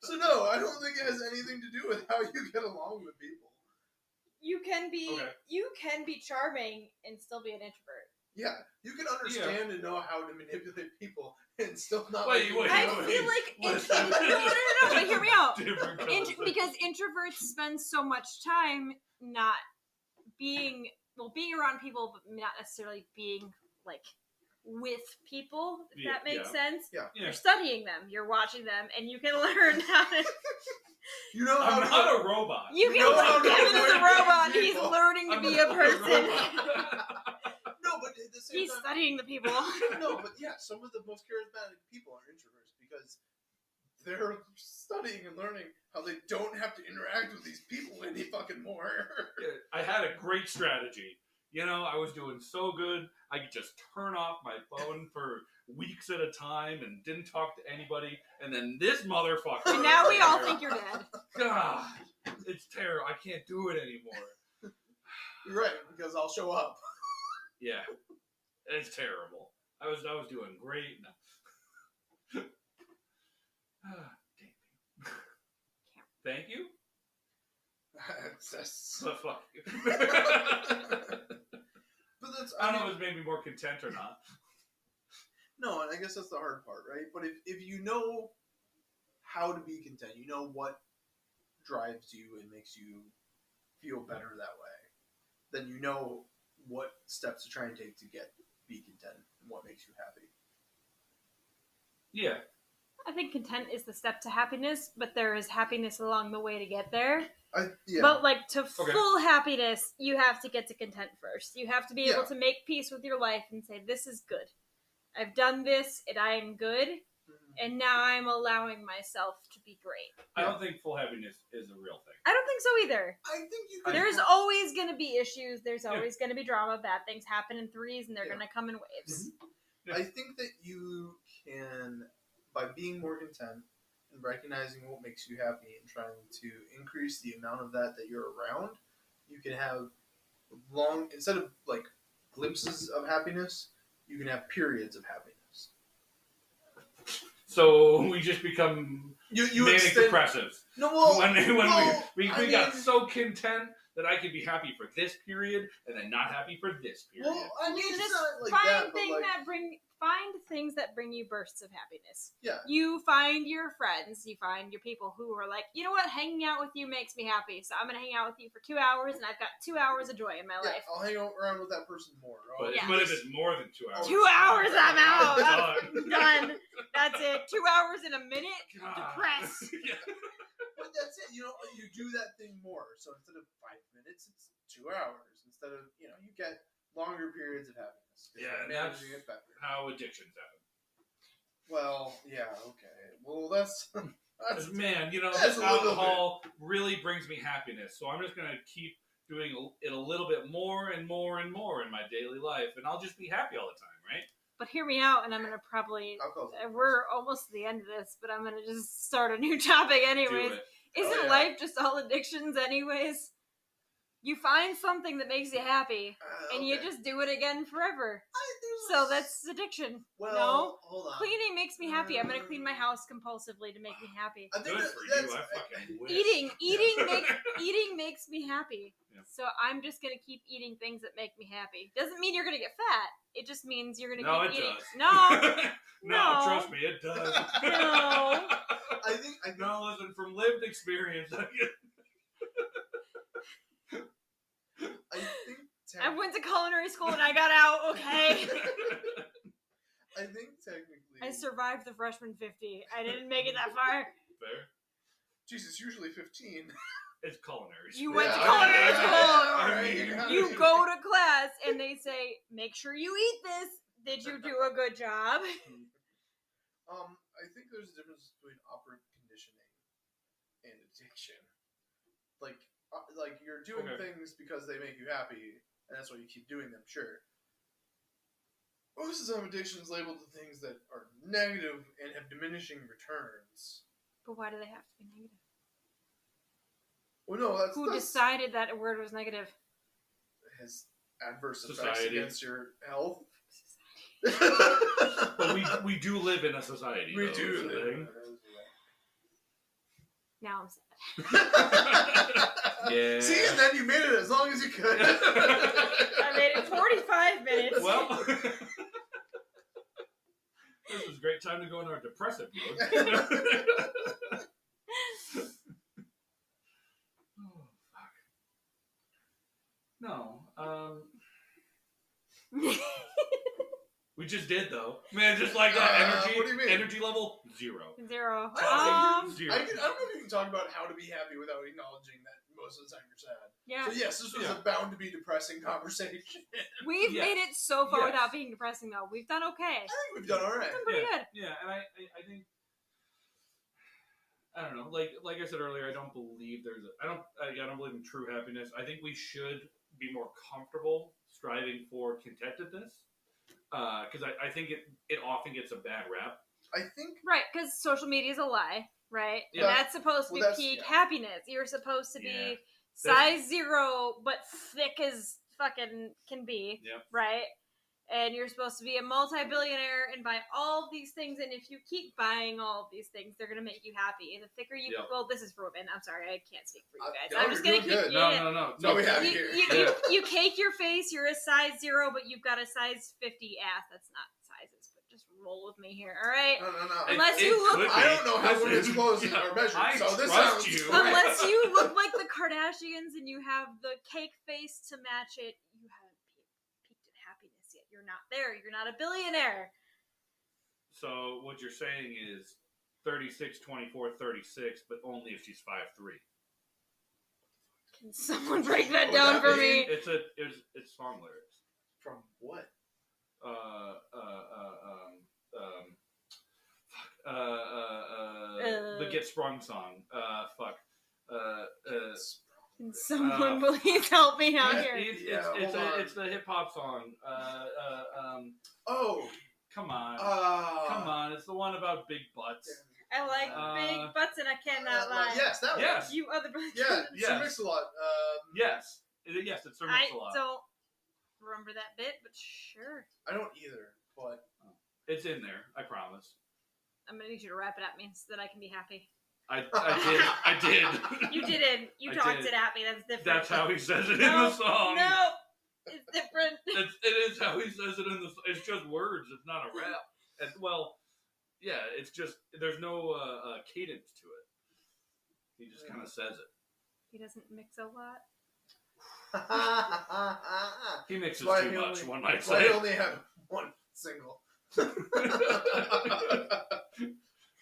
So no, I don't think it has anything to do with how you get along with people. You can be Okay. charming and still be an introvert. Yeah, you can understand and know how to manipulate people and still not. Wait, like, wait, I wait. feel like What's no, but hear me out. Different colors. Because introverts spend so much time not being around people, but not necessarily being like with people. If Yeah, that makes yeah. sense. Yeah. You're studying them. You're watching them, and you can learn how to. You know how I'm to not a robot. You can know like how to Kevin is a avoid robot. He's people. learning to I'm be not a person. robot. No, but at the same He's time, studying the people. no, but yeah, some of the most charismatic people are introverts because they're studying and learning how they don't have to interact with these people any fucking more. I had a great strategy. You know, I was doing so good, I could just turn off my phone for weeks at a time and didn't talk to anybody. And then this motherfucker. And now we all think you're dead. God, it's terrible. I can't do it anymore. You're right, because I'll show up. Yeah, it's terrible. I was doing great. No. Damn. Thank you. But fuck you. But that's I don't know if it's made me more content or not. No, and I guess that's the hard part, right? But if you know how to be content, you know what drives you and makes you feel better that way, then you know what steps to try and take to be content and what makes you happy. Yeah. I think content is the step to happiness, but there is happiness along the way to get there. Yeah. But like to Okay. full happiness, you have to get to content first. You have to be able Yeah. to make peace with your life and say, this is good. I've done this and I am good, and now I'm allowing myself to be great. I don't think full happiness is a real thing. I don't think so either. I think you can. There's always going to be issues. There's always going to be drama. Bad things happen in threes, and they're Yeah. going to come in waves. I think that you can, by being more content and recognizing what makes you happy and trying to increase the amount of that you're around, you can have instead of like glimpses of happiness, you can have periods of happiness. So we just become You manic extend. depressives. No, well, when well, we I got mean- so content that I could be happy for this period and then not happy for this period. Well, I mean, You it's just not like find that, but things like, find things that bring you bursts of happiness. yeah. You find your friends, you find your people who are like, you know what, hanging out with you makes me happy, so I'm gonna hang out with you for 2 hours, and I've got 2 hours of joy in my Yeah, life. I'll hang around with that person more. but, Yeah. but if it's more than 2 hours, 2 hours, I'm out. Done. Done. That's it. 2 hours in a minute. God. Depressed. Yeah. But that's it. You do that thing more. So instead of 5 minutes, it's 2 hours. Instead of, you get longer periods of happiness. 'Cause Yeah, you're and that's managing it better. how addictions happen. Well, yeah, okay. Well, that's Man, That's this a little alcohol really brings me happiness, so I'm just going to keep doing it a little bit more and more and more in my daily life, and I'll just be happy all the time, right? But hear me out, and I'm gonna probably. alcohol. We're almost to the end of this, but I'm gonna just start a new topic anyways. Do it. Isn't Oh, yeah. life just all addictions anyways? You find something that makes you happy, and you Okay. just do it again forever. There's So a- that's addiction. well. No. Hold on. Cleaning makes me happy. I'm gonna clean my house compulsively to make me happy. I think Good that, for that's, you. I fucking wish. Eating makes me happy. Yeah. So I'm just gonna keep eating things that make me happy. Doesn't mean you're gonna get fat. It just means you're gonna No, keep it eating. does. No, No, trust me, it does. No. I think No, listen, from lived experience. I think I went to culinary school and I got out. Okay. I think technically I survived the freshman 50. I didn't make it that far. Fair. Jesus, usually 15. It's culinary. You school. went to Yeah, culinary okay. school. Alright, you got You it. go to class and they say, "Make sure you eat this." Did you do a good job? I think there's a difference between operant conditioning and addiction. Like you're doing Okay. things because they make you happy, and that's why you keep doing them. Sure. Most of the time, addiction is labeled to things that are negative and have diminishing returns. But why do they have to be negative? Well, no, that's Who decided that a word was negative? has adverse effects Society. against your health. But we do live in a society. We though, do. is the thing. Now I'm sad. Yeah. See, and then you made it as long as you could. I made it 45 minutes. Well, this is a great time to go into our depressive mode. Oh, fuck. No. We just did though. Man, just like that energy. What do you mean? Energy level 0. 0. I don't Zero. I don't know if you can talk about how to be happy without acknowledging that most of the time you're sad. Yeah. So yes, this was Yeah. a bound to be depressing conversation. We've Yes. made it so far Yes. without being depressing, though. We've done okay. I think we've done all right. Done pretty Yeah. good. Yeah, and I think I don't know. Like I said earlier, I don't believe I don't believe in true happiness. I think we should be more comfortable striving for contentedness. Because I think it often gets a bad rap. I think Right, because social media is a lie, right? Yeah. And that's supposed to be Well, that's- peak yeah. happiness. You're supposed to Yeah. be size 0, but thick as fucking can be, Yep. right? And you're supposed to be a multi-billionaire and buy all of these things. And if you keep buying all of these things, they're going to make you happy. And the thicker you... Yep. Well, this is for women. I'm sorry. I can't speak for you guys. no, I'm just you're going to keep... doing good. No. No, we have it you, here. you cake your face. You're a size 0, but you've got a size 50 ass. That's not sizes, but just roll with me here, all right? no. Unless you look- could be. I don't know how Listen, women's clothes yeah, are measured, I so this trust sounds you. great. Unless you look like the Kardashians and you have the cake face to match it, you haven't peaked in happiness yet. You're not there. You're not a billionaire. So what you're saying is 36, 24, 36, but only if she's 5'3". Can someone break that What down would for that me? It's song lyrics. From what? The Get Sprung song. Can someone please help me out here? Yeah, It's the hip hop song. Oh, Come on, it's the one about big butts. I like big butts and I cannot lie. Yes, that Yes. one. You other butts. Yeah, Yes. Sir Mix-a-Lot. Yes, it's Sir I Mix-a-Lot. don't remember that bit, but sure. I don't either, but It's in there, I promise. I'm gonna need you to wrap it at me so that I can be happy. I did. You didn't. You I talked did. it at me. That's different. That's how he says it in No, the song. No, it's different. It is how he says it in the. It's just words. It's not a rap. And, well, yeah. It's just there's no cadence to it. He just kind of says it. He doesn't mix a lot. He mixes Why too he much. only- One might I say. only have one single.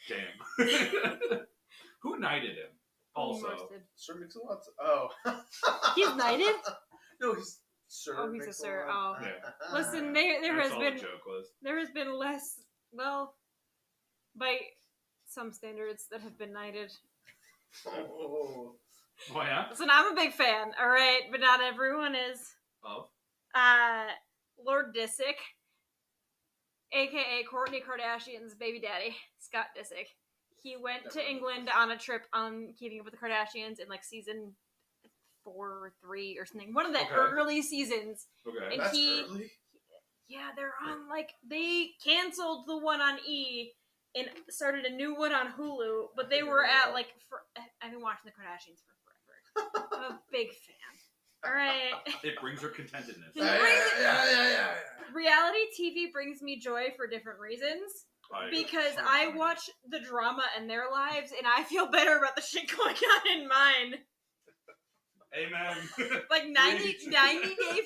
Damn. Who knighted him? Also, Roasted. Sir Mix-a-Lot's. Oh. He's knighted? No, he's Sir. Oh, he's a sir. Mix-a-Lot. Yeah. Listen, there that's has all been the joke was. there has been less, well, by some standards, that have been knighted. Oh. Oh yeah. Listen, I'm a big fan, all right, but not everyone is. Oh. Lord Disick, aka Kourtney Kardashian's baby daddy, Scott Disick. He went to England on a trip on Keeping Up with the Kardashians in like season 4 or 3 or something. One of the Okay. early seasons. Okay. And That's he- early. Yeah, they're on like they canceled the one on E and started a new one on Hulu, but they were at like I've been watching the Kardashians for forever. I'm a big fan. All right. It brings her contentedness. Yeah. Reality TV brings me joy for different reasons because I watch the drama in their lives and I feel better about the shit going on in mine. Amen. Like 90 Day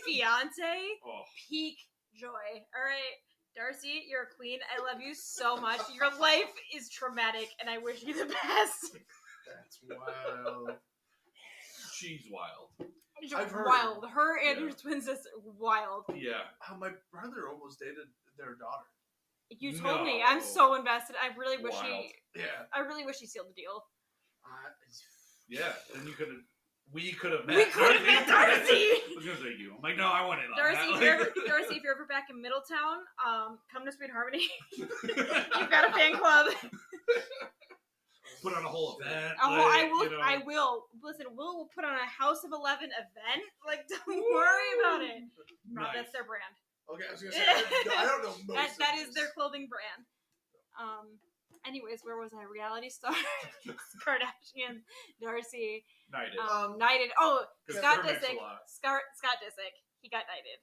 Fiance, Oh, peak joy. All right, Darcy, you're a queen. I love you so much. Your life is traumatic, and I wish you the best. That's wild. she's wild. I've heard. Wild. Her and Yeah. her twin sister, wild. Yeah. How my brother almost dated their daughter. You told me. No. I'm so invested. I really wish Wild. Yeah. he sealed the deal. Yeah. Then we could have met. We could have met Darcy. I was gonna say you. I'm like, no, I want it. Darcy, if you're ever back in Middletown, come to Sweet Harmony. You've got a fan club. Put on a whole event. Oh, like, I will. you know. I will. Listen, we'll put on a House of 11 event. Like, don't worry about it. Nice. That's their brand. Okay, I was gonna say I don't know most. That of is their this. clothing brand. Anyways, where was I? Reality star, Kardashian, Darcy, Knighted. knighted. Oh, 'Cause Scott her makes a Disick. lot. Scott Disick. He got knighted.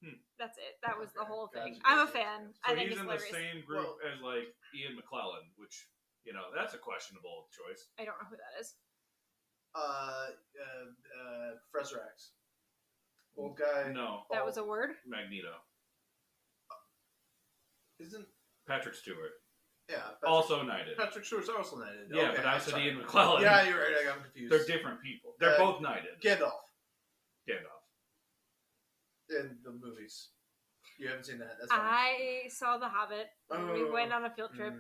Hmm. That's it. That was the whole thing. Gotcha. I'm a fan. So I think he's it's in the hilarious. same group as like Ian McClellan, which that's a questionable choice. I don't know who that is. Fresrax. Old guy. No, That was a word. Magneto, Isn't Patrick Stewart, Patrick, also knighted. Patrick Stewart's also knighted. Yeah, Okay, but I I'm said sorry. Ian McClellan. Yeah, you're right. I got confused. They're different people. They're both knighted. Gandalf Gandalf. in the movies. You haven't seen that. That's fine. I saw The Hobbit. And we Oh. went on a field trip,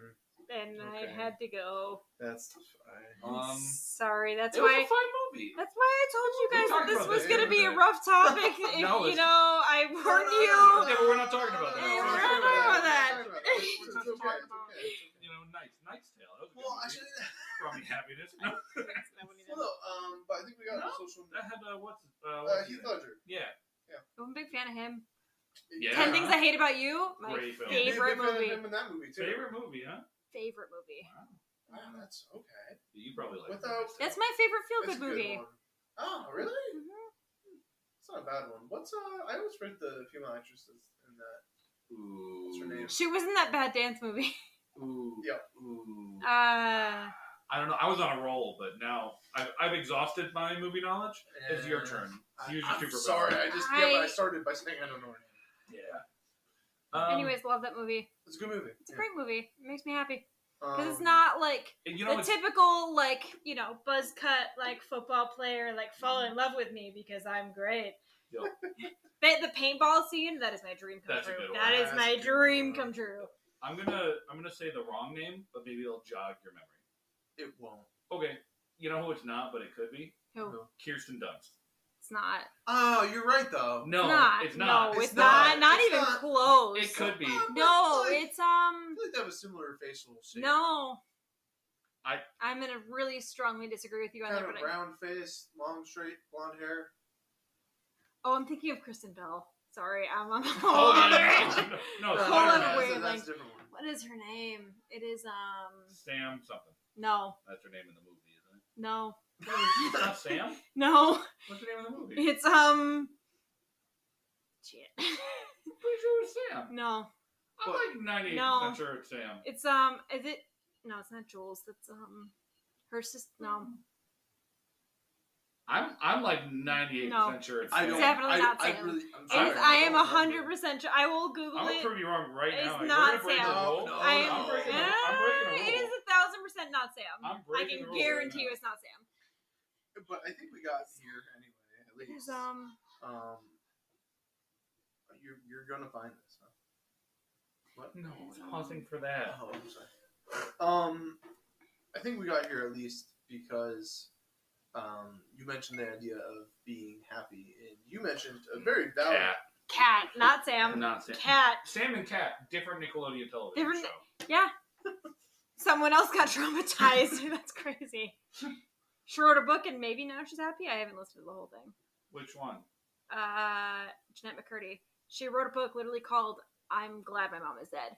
and I okay. had to go. That's fine. Sorry, that's It was why. a fun movie. That's why I told you We guys that talked this about was this going to the be a other rough topic. If, No, you it's- know, I warned Yeah, you. but we're not talking about that. Hey, We're we're talking not talking about about that. It's okay. Knight's Tale. That was a good Well, movie. actually, Brought me happiness. No. well, no, but I think we got No, the social. That had what's Heath Ledger. Yeah. I'm a big fan of him. Yeah. 10 Things I Hate About You. My Great film. favorite Big fan of movie. him in that movie too. Favorite movie, huh? Favorite movie. Wow. Wow, that's okay. You probably like Without- Knight's Tale. That's my favorite That's feel-good a good movie. one. Oh, really? Mhm. It's not a bad one. What's I always read the female actresses in that. Ooh. What's her name? She was in that Bad Dance movie. Ooh. Yeah. Ooh. Uh, I don't know. I was on a roll, but now I've exhausted my movie knowledge. It's your turn. Use your I'm superpower. sorry. I started by saying I don't know her name. Yeah. anyways, love that movie. It's a good movie. It's a great movie. It makes me happy. Because Um, it's not like And you know, the it's, typical, like, buzz cut, like, football player, like, fall in love with me because I'm great. Yo. The paintball scene, that is my dream come That's a true. good one. That is That's my a good dream one. come true. I'm gonna say the wrong name, but maybe it'll jog your memory. It won't. Okay. You know who it's not, but it could be? Who? Kirsten Dunst. It's not. Oh, you're right though. No, not. it's not. No, It's it's not. not. Not It's even not. close. It could be. No, Like- it's I feel like they have a similar facial shape. no. I- I'm gonna really strongly disagree with you on Kind that. of But round face, long straight blonde hair. I'm thinking of Kristen Bell. Sorry, I'm on the whole Oh, other yeah. end. No, Whole Spider-Man. other that's, way, that's like- a different one. What is her name? It is Sam something. no, That's her name in the movie, isn't it? no, It's not Sam? no. What's the name of the movie? It's shit. I'm pretty sure it's Sam. No, I'm like 98% No. sure it's Sam. it's is it? No, it's not Jules. That's her sister. No, I'm like 98% No. sure it's I Sam. don't. Definitely not I Sam. really. I'm It sorry. is, I am don't remember. 100% sure. I will Google I'm it. gonna prove you wrong right It's now. Like, not we're gonna break Sam. the rule. No, I am. no. I'm breaking the rule. It is 1,000% not Sam. I'm I breaking can the rules guarantee right you now. it's not Sam. But I think we got here anyway. At It is least. You're gonna find this, huh? What? No, it's pausing for that. Oh, I'm sorry. I think we got here at least because you mentioned the idea of being happy, and you mentioned a very valid. Cat, not Sam. Not Sam. Cat. Sam and Cat, different Nickelodeon television Different- show. Yeah. Someone else got traumatized. That's crazy. She wrote a book, and maybe now she's happy. I haven't listened to the whole thing. Which one? Jeanette McCurdy. She wrote a book literally called "I'm Glad My Mom Is Dead."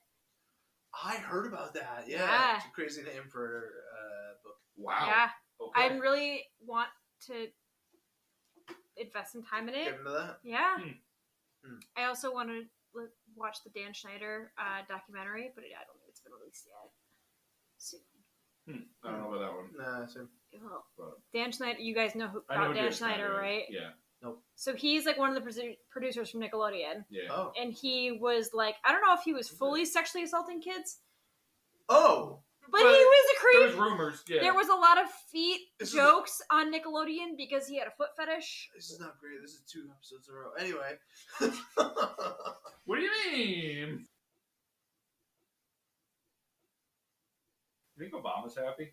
I heard about that. Yeah. Yeah. It's a crazy name for a book. Wow. Yeah, Okay. I really want to invest some time in it. Get into that. Yeah. Hmm. I also want to watch the Dan Schneider documentary, but I don't think it's been released yet. Soon. I don't know about that one. Nah, same. Well, But Dan Schneider, you guys know I know about Dan Schneider, is. right? Yeah. So he's like one of the producers from Nickelodeon. Yeah. Oh. And he was like, I don't know if he was fully sexually assaulting kids, Oh. but he was a There's creep. rumors. Yeah. There was a lot of feet This is jokes on Nickelodeon because he had a foot fetish. This is not great. This is 2 episodes in a row. Anyway. What do you mean? You think Obama's happy?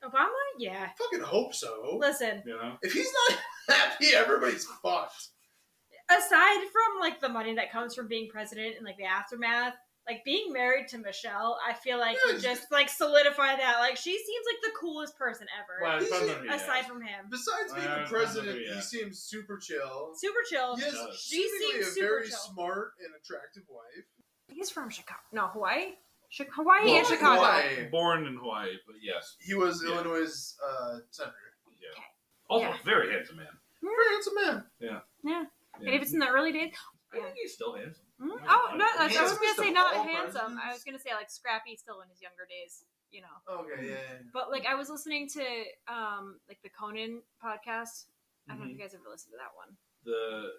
Obama? Yeah. Fucking hope so. Listen, You know? If he's not happy, everybody's fucked. aside from like the money that comes from being president and like the aftermath, like being married to Michelle, I feel like Yeah, would just like solidify that. Like she seems like the coolest person ever. Well, it depends on who you aside ask. from him. Besides being the Depends on president, who you he ask. seems super chill. Super chill. He has does. She seemingly seems a super very chill. smart and attractive wife. He's from Chicago. No, Hawaii? Hawaii Well, and Chicago. Hawaii. Born in Hawaii, but yes. He was Yeah. Illinois' senator. Yeah. Okay. Also, Yeah. very handsome man. Very handsome man. Yeah. Yeah. And if it's in the early days. I think he's still handsome. Oh, Yeah. no, I was Handsome going is to say the not all handsome. presidents. I was going to say like scrappy still in his younger days, you know. Okay, yeah. But like I was listening to like the Conan podcast. I don't know if you guys ever listened to that one. The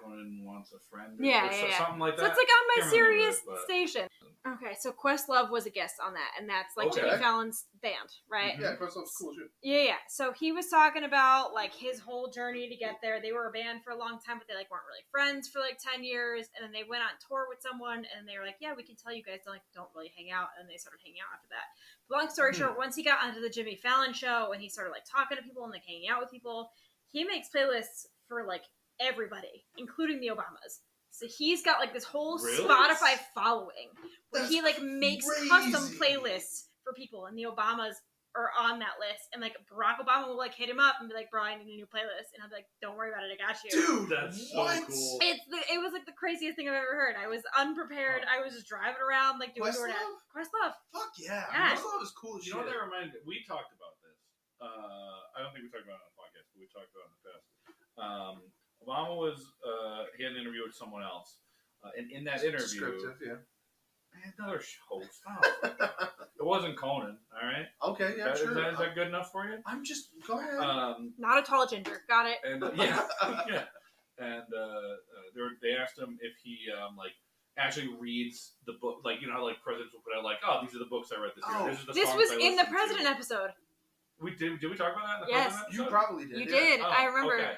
Conan Wants a Friend. Yeah, or yeah. something like So that. it's like on my Can't remember Sirius it, but- station. Okay, so Questlove was a guest on that, and that's like Okay. Jimmy Fallon's band, right? Mhm. Yeah, Questlove's cool shit. Yeah. So he was talking about like his whole journey to get there. They were a band for a long time, but they like weren't really friends for like 10 years. And then they went on tour with someone, and they were like, "Yeah, we can tell you guys don't really hang out." And they started hanging out after that. But long story short, once he got onto the Jimmy Fallon show and he started like talking to people and like hanging out with people, he makes playlists for like everybody, including the Obamas. So he's got like this whole Really? Spotify following where That's he like makes crazy. custom playlists for people, and the Obamas are on that list. And like Barack Obama will like hit him up and be like, "Bro, I need a new playlist," and I'll be like, "Don't worry about it, I got you." Dude, That's so what? cool. It was like the craziest thing I've ever heard. I was unprepared. I was just driving around like doing DoorDash. Questlove. Fuck yeah. Yeah. Questlove is cool as You shit. know what that reminded? We talked about this. I don't think we talked about it on the podcast, but we talked about it in the past. Obama was he had an interview with someone else, and in that interview, Descriptive, yeah. another host. It wasn't Conan. All right, Okay, yeah, is sure. that good enough for you? I'm just go ahead. Not a tall ginger. Got it. And yeah, yeah, and they asked him if he like actually reads the book, like you know how like presidents will put out like, oh, these are the books I read this year. Oh, These are the This songs was I in the listened to." president episode. We did we talk about that? In the Yes. president You episode? probably did. You yeah. did. Oh, I remember. Okay.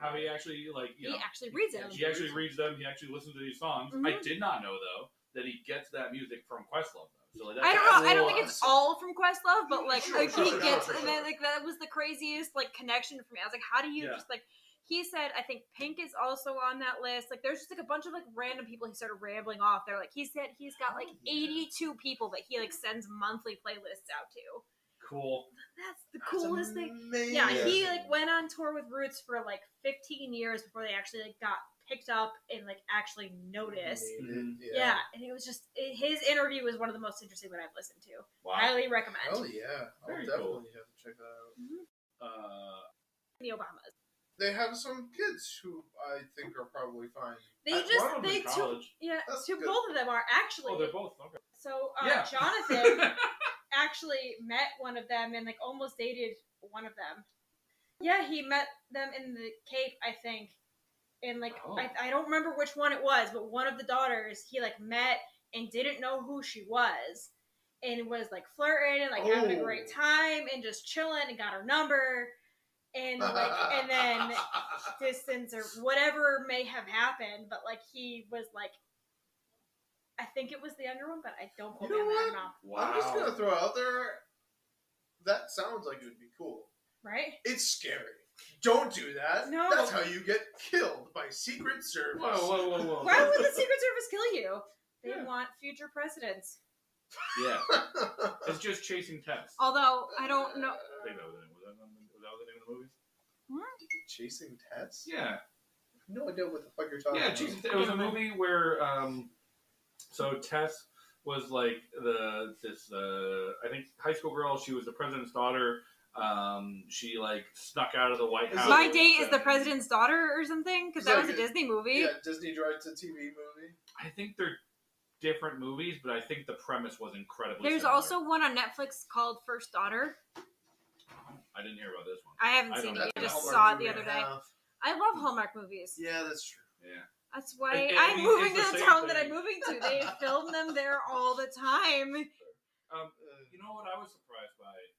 How he actually like you He know actually reads it. he actually reads them. He actually listens to these songs. Mhm. I did not know though that he gets that music from Questlove though. So like, I don't know. I don't think Cool. it's all from Questlove, but like, Sure, like sure, he sure, gets, sure, and then like that was the craziest like connection for me. I was like, how do you Yeah. just like? He said, I think Pink is also on that list. Like, there's just like a bunch of like random people he started rambling off. They're like, he said he's got like Oh, yeah. 82 people that he like sends monthly playlists out to. cool. That's the That's coolest thing. amazing. Yeah, he like went on tour with Roots for like 15 years before they actually like got picked up and like actually noticed. Made it, Yeah, and it was just his interview was one of the most interesting that I've listened to. Wow. Highly recommend. Hell yeah. I'll Very definitely cool. have to check that out. The Obamas. They have some kids who I think are probably fine. They one of just them's they in two college. yeah That's two good. both of them are actually. Oh, they're both okay. So Yeah. Jonathan actually met one of them and like almost dated one of them. Yeah, he met them in the Cape, I think. And like Oh. I don't remember which one it was, but one of the daughters he like met and didn't know who she was, and was like flirting and like having a great time and just chilling and got her number, and like and then distance or whatever may have happened, but like he was like. I think it was the younger one, but I don't quote me You know on that. I what? don't know. Wow. I'm just gonna throw out there. That sounds like it would be cool. Right? It's scary. Don't do that. No. That's how you get killed by Secret Service. Whoa. Why would the Secret Service kill you? They Yeah. want future presidents. Yeah. It's just chasing tests. Although I don't know. I think that was it. that was the name of the movies? Chasing Tess? Yeah. No idea what the fuck you're talking Yeah, about. it was a movie where so Tess was like I think high school girl. She was the president's daughter. She like snuck out of the White House. My Date is the President's Daughter or something, because that was a Disney movie. Yeah, Disney direct-to-TV movie. I think they're different movies, but I think the premise was incredibly There's similar. also one on Netflix called First Daughter. I didn't hear about this one. I haven't I seen don't it. I know. just Hallmark saw it movie the other and a day. half. I love Hallmark movies. Yeah, that's true. Yeah. That's why I I'm mean, moving it's to the the same town that thing. I'm moving to. They film them there all the time. You know what I was surprised by is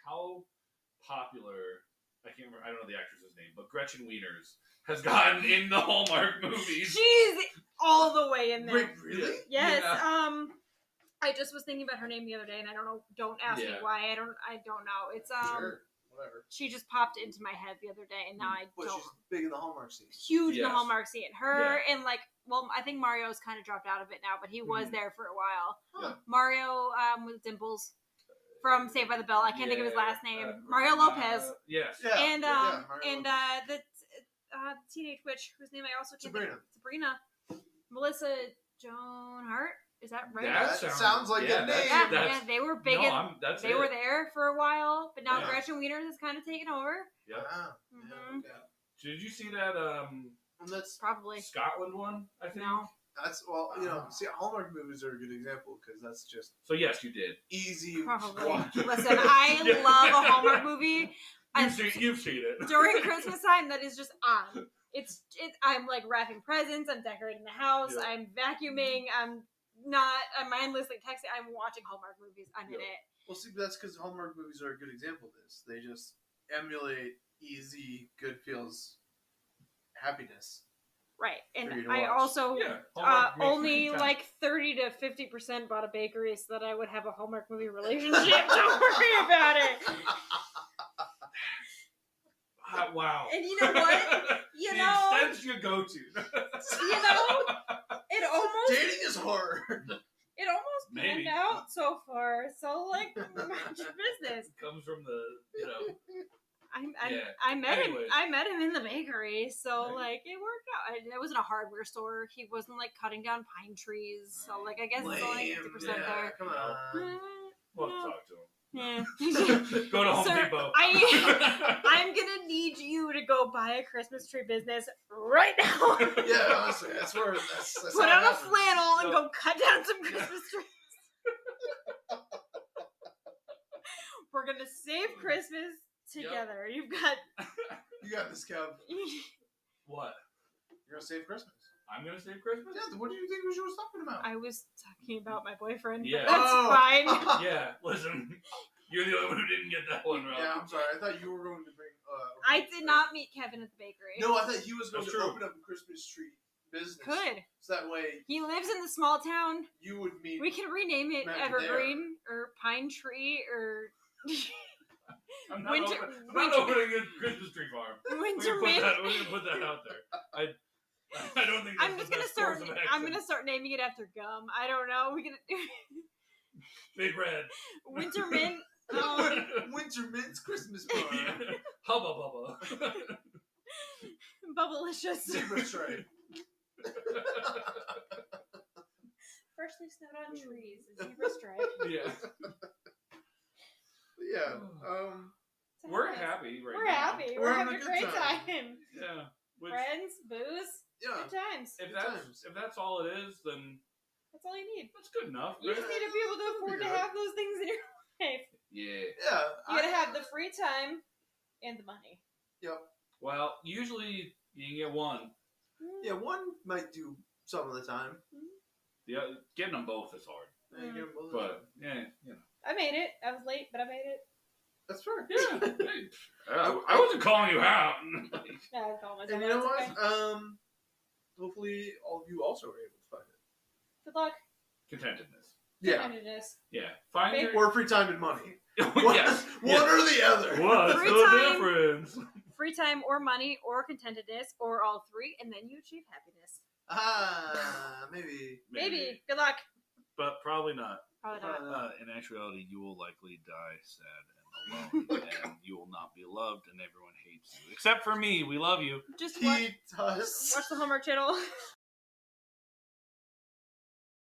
how popular, I can't remember, I don't know the actress's name, but Gretchen Wieners has gotten in the Hallmark movies. She's all the way in there. Wait, really? Yes. Yeah. I just was thinking about her name the other day, and I don't know. Don't ask me Yeah. why. I don't know. It's Sure, whatever. She just popped into my head the other day, and now I But don't. she's big in the Hallmark scene. Huge in the Yes. Hallmark scene. Her and like, well, I think Mario's kind of dropped out of it now, but he was Mhm. there for a while. Huh. Mario with dimples from Saved by the Bell. I can't think of his last name. Mario Lopez. Yes. Yeah. And Mario Lopez. the teenage witch whose name I also can't Sabrina. think of. Sabrina. Melissa Joan Hart. Is that right? That sounds like a name. Yeah, they were big. That's They it. were there for a while, but now Yeah. Gretchen Wieners has kind of taken over. Yep. Ah, Mhm. yeah, okay. Did you see that And that's Probably. Scotland one, I think? No. see, Hallmark movies are a good example because that's just So yes, you did. easy. Probably. watch. Listen, I Yeah. love a Hallmark movie. You've seen it. During Christmas time, that is just on. I'm like wrapping presents. I'm decorating the house. Yeah. I'm vacuuming. I'm mindlessly texting. I'm watching Hallmark movies. I'm in Yeah. it. Well, see, that's because Hallmark movies are a good example of this. They just emulate easy, good feels, happiness. Right. For you And to I watch. also Yeah. Hallmark makes only you like 30 to 50% bought a bakery so that I would have a Hallmark movie relationship. Don't worry about it. Wow. And you know what? You the know, extent you go to. it almost Dating is hard. Maybe. panned out so far. So like, mind your business. Comes from the, Yeah. I met him. Anyways. I met him in the bakery, so Right. like it worked out. It wasn't a hardware store. He wasn't like cutting down pine trees. So like I guess it's only Lame, 50% yeah, there. come on. We'll Yeah. talk to him. Yeah. Go to Home Sir, Depot. I'm gonna need you to go buy a Christmas tree business right now. Yeah, honestly, that's where that's Put how on it a happens. flannel and No. go cut down some Christmas trees. We're gonna save Christmas together. You've got. You got this, Kev. What? You're gonna save Christmas. I'm gonna save Christmas? Yeah, what do you think she was talking about? I was talking about my boyfriend. Yeah. But that's fine. Yeah, listen. You're the only one who didn't get that one right. Yeah, I'm sorry. I thought you were going to bring. I did not meet Kevin at the bakery. No, I thought he was going That's to true. open up a Christmas tree business. Could. So that way He lives in the small town. you would meet. We can rename it Matt Evergreen or Pine Tree or I'm not, Winter- I'm not winter- opening a Christmas tree farm. Winter We're Mint. gonna put that out there. I don't think I'm that's just the gonna best start. course of I'm action. gonna start naming it after gum. I don't know. We can Big Red. Winter Mint. Winter Mint's Christmas bar. Hubba Bubba. Bubblicious. Zebra stripe. Freshly snowed on trees. A zebra stripe. Yeah. Yeah. We're happy right We're now. happy. We're We're having having a a good great time. time. Yeah. Which, Friends, booze, Yeah. good times. if that's all it is, then That's all you need. that's good enough. You just need to be able to afford to good. have those things in your life. Yeah. Yeah. You gotta have the free time and the money. Yep. Well, usually you can get one. Yeah, one might do some of the time. The other, getting them both is hard. Yeah, you get 'em both. But yeah, you know. I made it. I was late, but I made it. That's fair. Yeah. Hey, I wasn't calling you out. Yeah, I called myself. And you know That's what? okay. Hopefully all of you also are able to find it. Good luck. Contentedness. Yeah. Contentedness. Yeah. Find Maybe- your. Or free time and money. Yes. One or the other. What's Free the time. difference? Free time or money or contentedness or all three, and then you achieve happiness. Maybe. Maybe. Good luck. But probably not. Probably not. In actuality, you will likely die sad and alone, and you will not be loved, and everyone hates you except for me. We love you. Just He does. watch the Hallmark Channel.